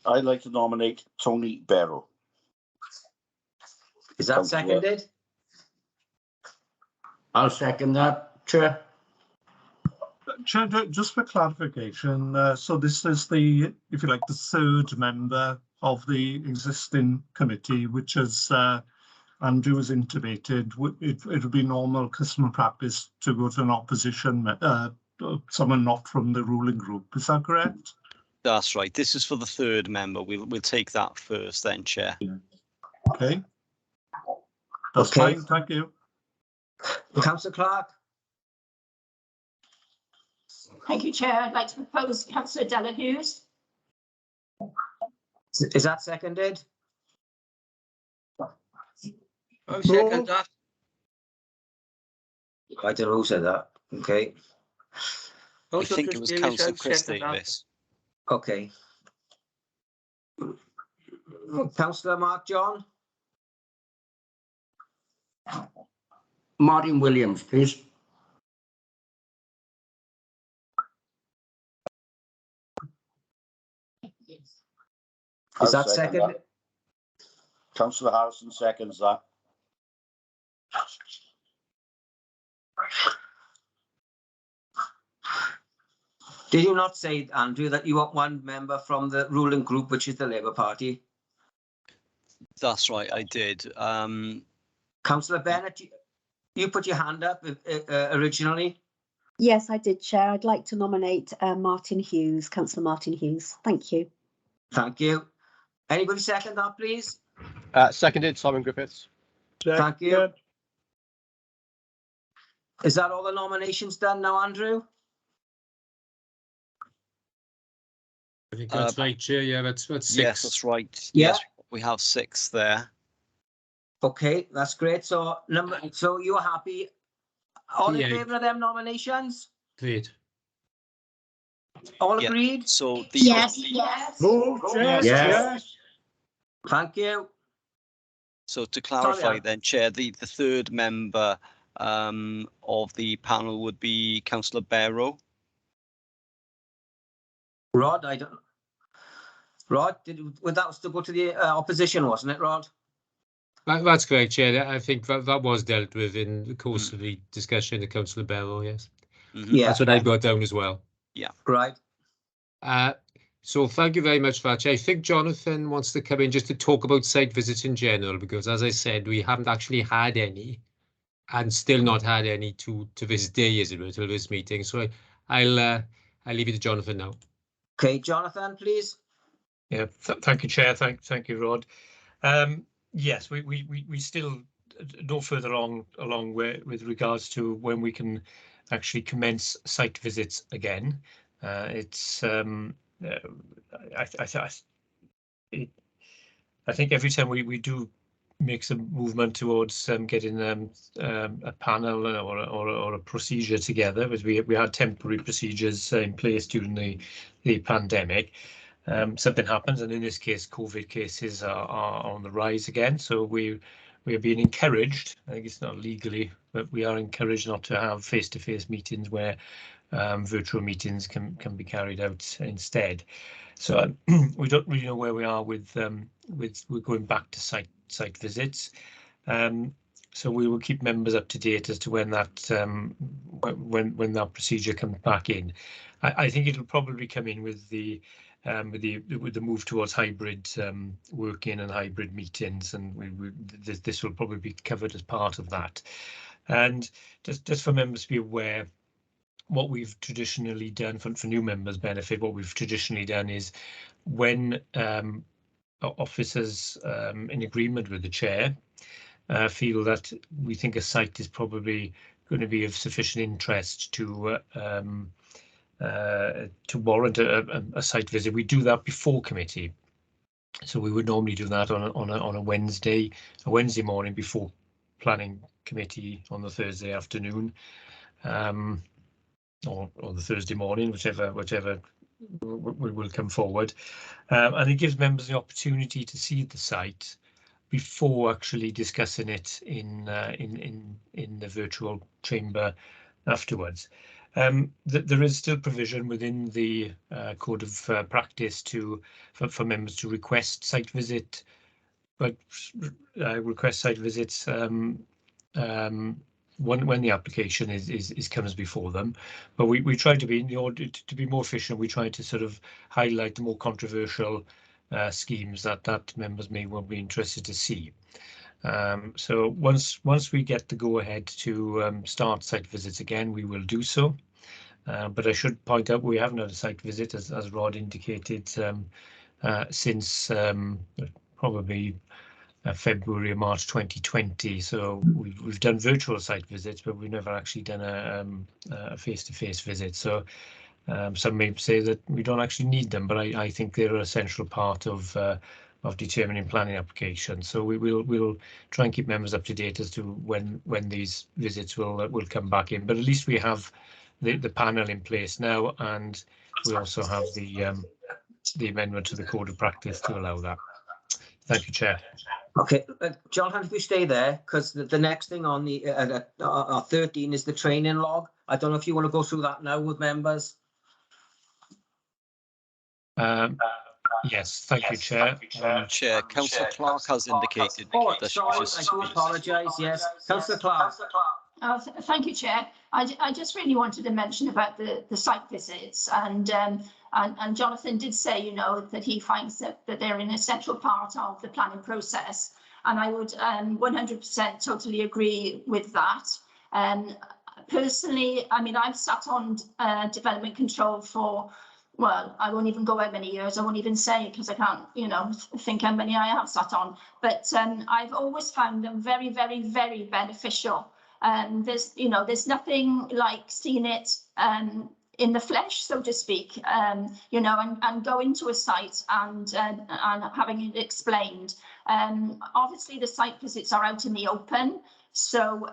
I'd like to nominate Tony Barrow. Is that seconded? I'll second that, Chair. Chair, just for clarification, so this is the, if you like, the third member of the existing committee, which is Andrew has intimated, it would be normal customer practice to go to an opposition, someone not from the ruling group. Is that correct? That's right. This is for the third member. We'll take that first then, Chair. Okay. That's Okay. fine, thank you. Councillor Clark? Thank you, Chair. I'd like to propose Councillor Delahuse. Is that seconded? I'll second that. I don't know who said that. Okay. I think it was Councillor Chris Davis. Okay. Councillor Mark John? Martin Williams, please. Is that second? Councillor Harrison seconds that. Did you not say, Andrew, that you want one member from the ruling group, which is the Labour Party? That's right, I did. Councillor Bennett, you put your hand up originally. Yes, I did, Chair. I'd like to nominate Martin Hughes, Councillor Martin Hughes. Thank you. Thank you. Anybody second that, please? Seconded, Simon Griffiths. Thank you. Is that all the nominations done now, Andrew? I think that's right, Chair. Yeah, that's six. Yes, that's right. Yeah. Yes, we have 6 there. Okay, that's great. So so you're happy? All in Yeah. favour of them nominations? Great. All Yeah. agreed? So the Yes. Move, Chair. Yes. Thank you. So to clarify Ann. then, Chair, the third member of the panel would be Councillor Barrow. Rod, Rod, that was to go to the opposition, wasn't it, Rod? That's correct, Chair. I think that was dealt with in the course of the discussion to Councillor Barrow, yes. Yeah. That's what I got down as well. Yeah. Right. So thank you very much for that, Chair. I think Jonathan wants to come in just to talk about site visits in general, because as I said, we haven't actually had any and still not had any to this day, as it were, till this meeting. So I'll leave it to Jonathan now. Okay, Jonathan, please. Yeah, thank you, Chair. Thank you, Rod. Yes, we still no further along with regards to when we can actually commence site visits again. It's I think every time we do make some movement towards getting a panel or a procedure together, because we had temporary procedures in place during the pandemic. Something happens, and in this case, COVID cases are on the rise again. So we are being encouraged. I think it's not legally, but we are encouraged not to have face-to-face meetings where virtual meetings can be carried out instead. So we don't really know where we are with we're going back to site visits. So we will keep members up to date as to when that when that procedure comes back in. I think it'll probably come in with the move towards hybrid working and hybrid meetings, and this will probably be covered as part of that. And just for members to be aware, what we've traditionally done for new members' benefit, what we've traditionally done is when officers in agreement with the chair feel that we think a site is probably going to be of sufficient interest to warrant a site visit, we do that before committee. So we would normally do that on a Wednesday morning before planning committee on the Thursday afternoon, or the Thursday morning, whichever will come forward, and it gives members the opportunity to see the site before actually discussing it in the virtual chamber afterwards. There is still provision within the code of practice for members to request site visit, but request site visits when the application comes before them. But we try to be, in order to be more efficient, we try to sort of highlight the more controversial schemes that members may well be interested to see. So once we get the go ahead to start site visits again, we will do so. But I should point out we haven't had a site visit, as Rod indicated, since probably February or March 2020. So we've done virtual site visits, but we've never actually done a face-to-face visit. So some may say that we don't actually need them, but I think they're an essential part of determining planning applications. So we'll try and keep members up to date as to when these visits will come back in. But at least we have the panel in place now, and we also have the amendment to the code of practice to allow that. Thank you, Chair. Okay, Jonathan, if you stay there, because the next thing on the 13 is the training log. I don't know if you want to go through that now with members. Yes, thank you, Chair. Chair, Councillor Clark has indicated that she Sorry, wishes to I do speak. apologise. Yes, Councillor Clark. Thank you, Chair. I just really wanted to mention about the site visits, and Jonathan did say, you know, that he finds that they're an essential part of the planning process, and I would 100% totally agree with that. Personally, I mean, I've sat on development control for, well, I won't even go how many years. I won't even say it because I can't, you know, think how many I have sat on. But I've always found them very, very, very beneficial. There's nothing like seeing it in the flesh, so to speak, you know, and go into a site and having it explained. Obviously, the site visits are out in the open, so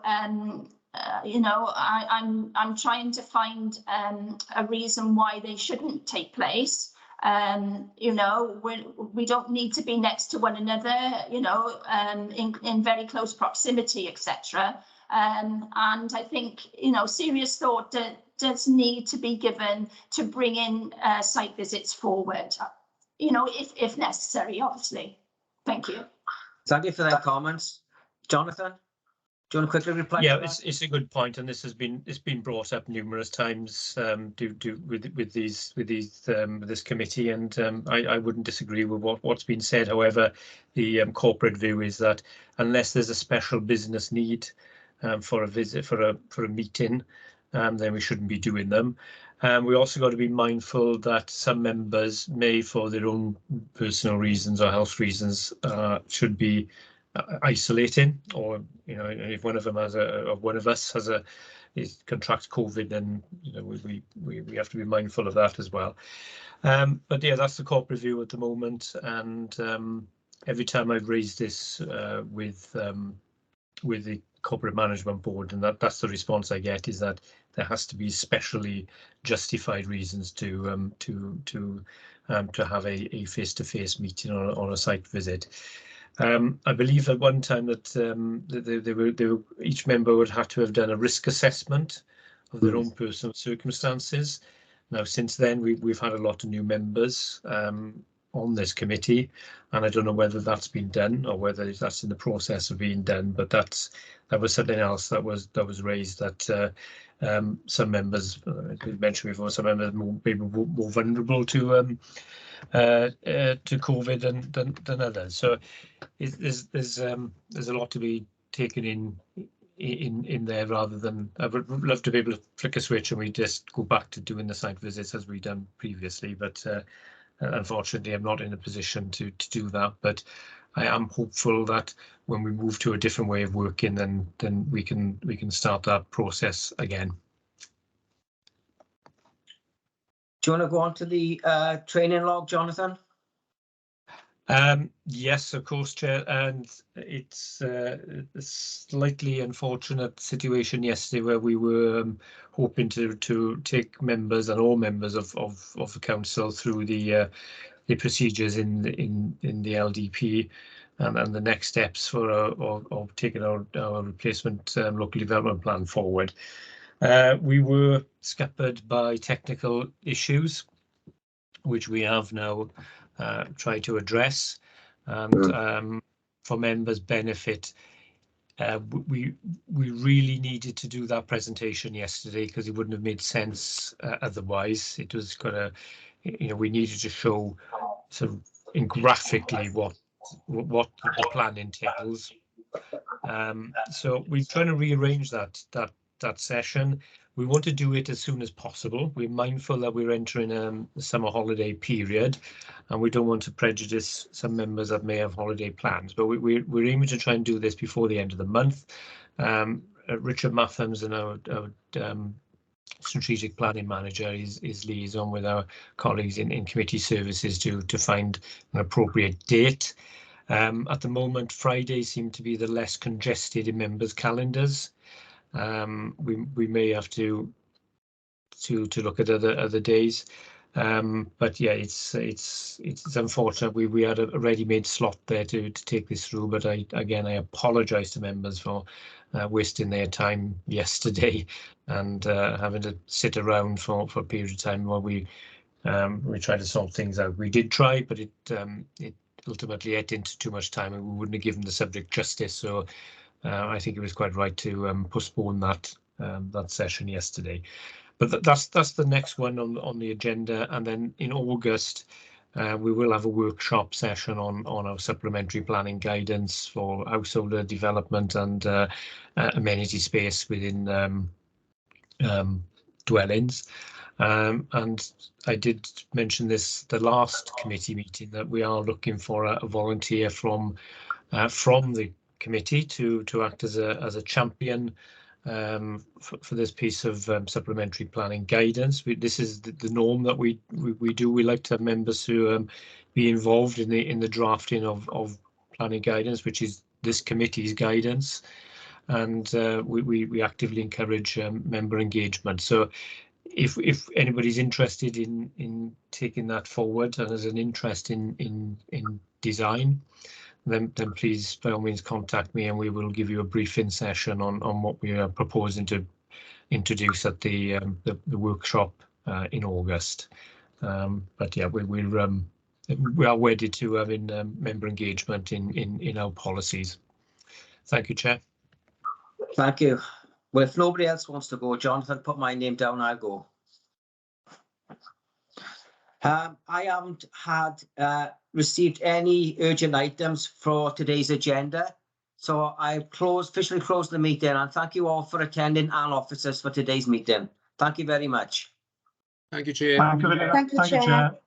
you know, I'm trying to find a reason why they shouldn't take place. You know, we don't need to be next to one another, you know, in very close proximity, etc. And I think, you know, serious thought does need to be given to bring in site visits forward, you know, if necessary, obviously. Thank you. Thank you for that comments. Jonathan, do you want to quickly reply? Yeah, to that? it's a good point, and this has been brought up numerous times with this committee, and I wouldn't disagree with what's been said. However, the corporate view is that unless there's a special business need for a visit, for a meeting, then we shouldn't be doing them. We also got to be mindful that some members may, for their own personal reasons or health reasons, should be isolating, or, you know, if one of them contracts COVID, then, you know, we have to be mindful of that as well. But yeah, that's the corporate view at the moment, and every time I've raised this with the corporate management board, and that's the response I get, is that there has to be specially justified reasons to have a face-to-face meeting or a site visit. I believe at one time that each member would have to have done a risk assessment of their own personal circumstances. Now, since then, we've had a lot of new members on this committee, and I don't know whether that's been done or whether that's in the process of being done. But that was something else that was raised, that some members, as we mentioned before, some members may be more vulnerable to COVID than others. So there's a lot to be taken in there, rather than, I would love to be able to flick a switch and we just go back to doing the site visits as we've done previously, but unfortunately I'm not in a position to do that. But I am hopeful that when we move to a different way of working, then we can start that process again. Do you want to go on to the training log, Jonathan? Yes, of course, Chair, and it's a slightly unfortunate situation yesterday where we were hoping to take members and all members of the council through the procedures in the LDP and the next steps for taking our replacement local development plan forward. We were scuppered by technical issues, which we have now tried to address. And for members' benefit, we really needed to do that presentation yesterday because it wouldn't have made sense otherwise. It was gonna, we needed to show sort of graphically what the plan entails. So we're trying to rearrange that session. We want to do it as soon as possible. We're mindful that we're entering the summer holiday period, and we don't want to prejudice some members that may have holiday plans. But we're aiming to try and do this before the end of the month. Richard Mathams and our strategic planning manager is liaison with our colleagues in committee services to find an appropriate date. At the moment, Fridays seem to be the less congested in members' calendars. We may have to look at other days, but yeah, it's unfortunate. We had a ready-made slot there to take this through, but I apologise to members for wasting their time yesterday and having to sit around for a period of time while we tried to sort things out. We did try, but it ultimately ate into too much time, and we wouldn't have given the subject justice. So I think it was quite right to postpone that session yesterday. But that's the next one on the agenda, and then in August we will have a workshop session on our supplementary planning guidance for householder development and amenity space within dwellings. And I did mention this the last committee meeting, that we are looking for a volunteer from the committee to act as a champion for this piece of supplementary planning guidance. This is the norm that we do. We like to have members who be involved in the drafting of planning guidance, which is this committee's guidance, and we actively encourage member engagement. So if anybody's interested in taking that forward and has an interest in design, then please, by all means, contact me and we will give you a briefing session on what we are proposing to introduce at the workshop in August. But yeah, we are wedded to having member engagement in our policies. Thank you, Chair. Thank you. Well, if nobody else wants to go, Jonathan, put my name down, I'll go. I haven't received any urgent items for today's agenda, so I officially close the meeting, and thank you all for attending and officers for today's meeting. Thank you very much. Thank you, Chair. Thank you, Chair.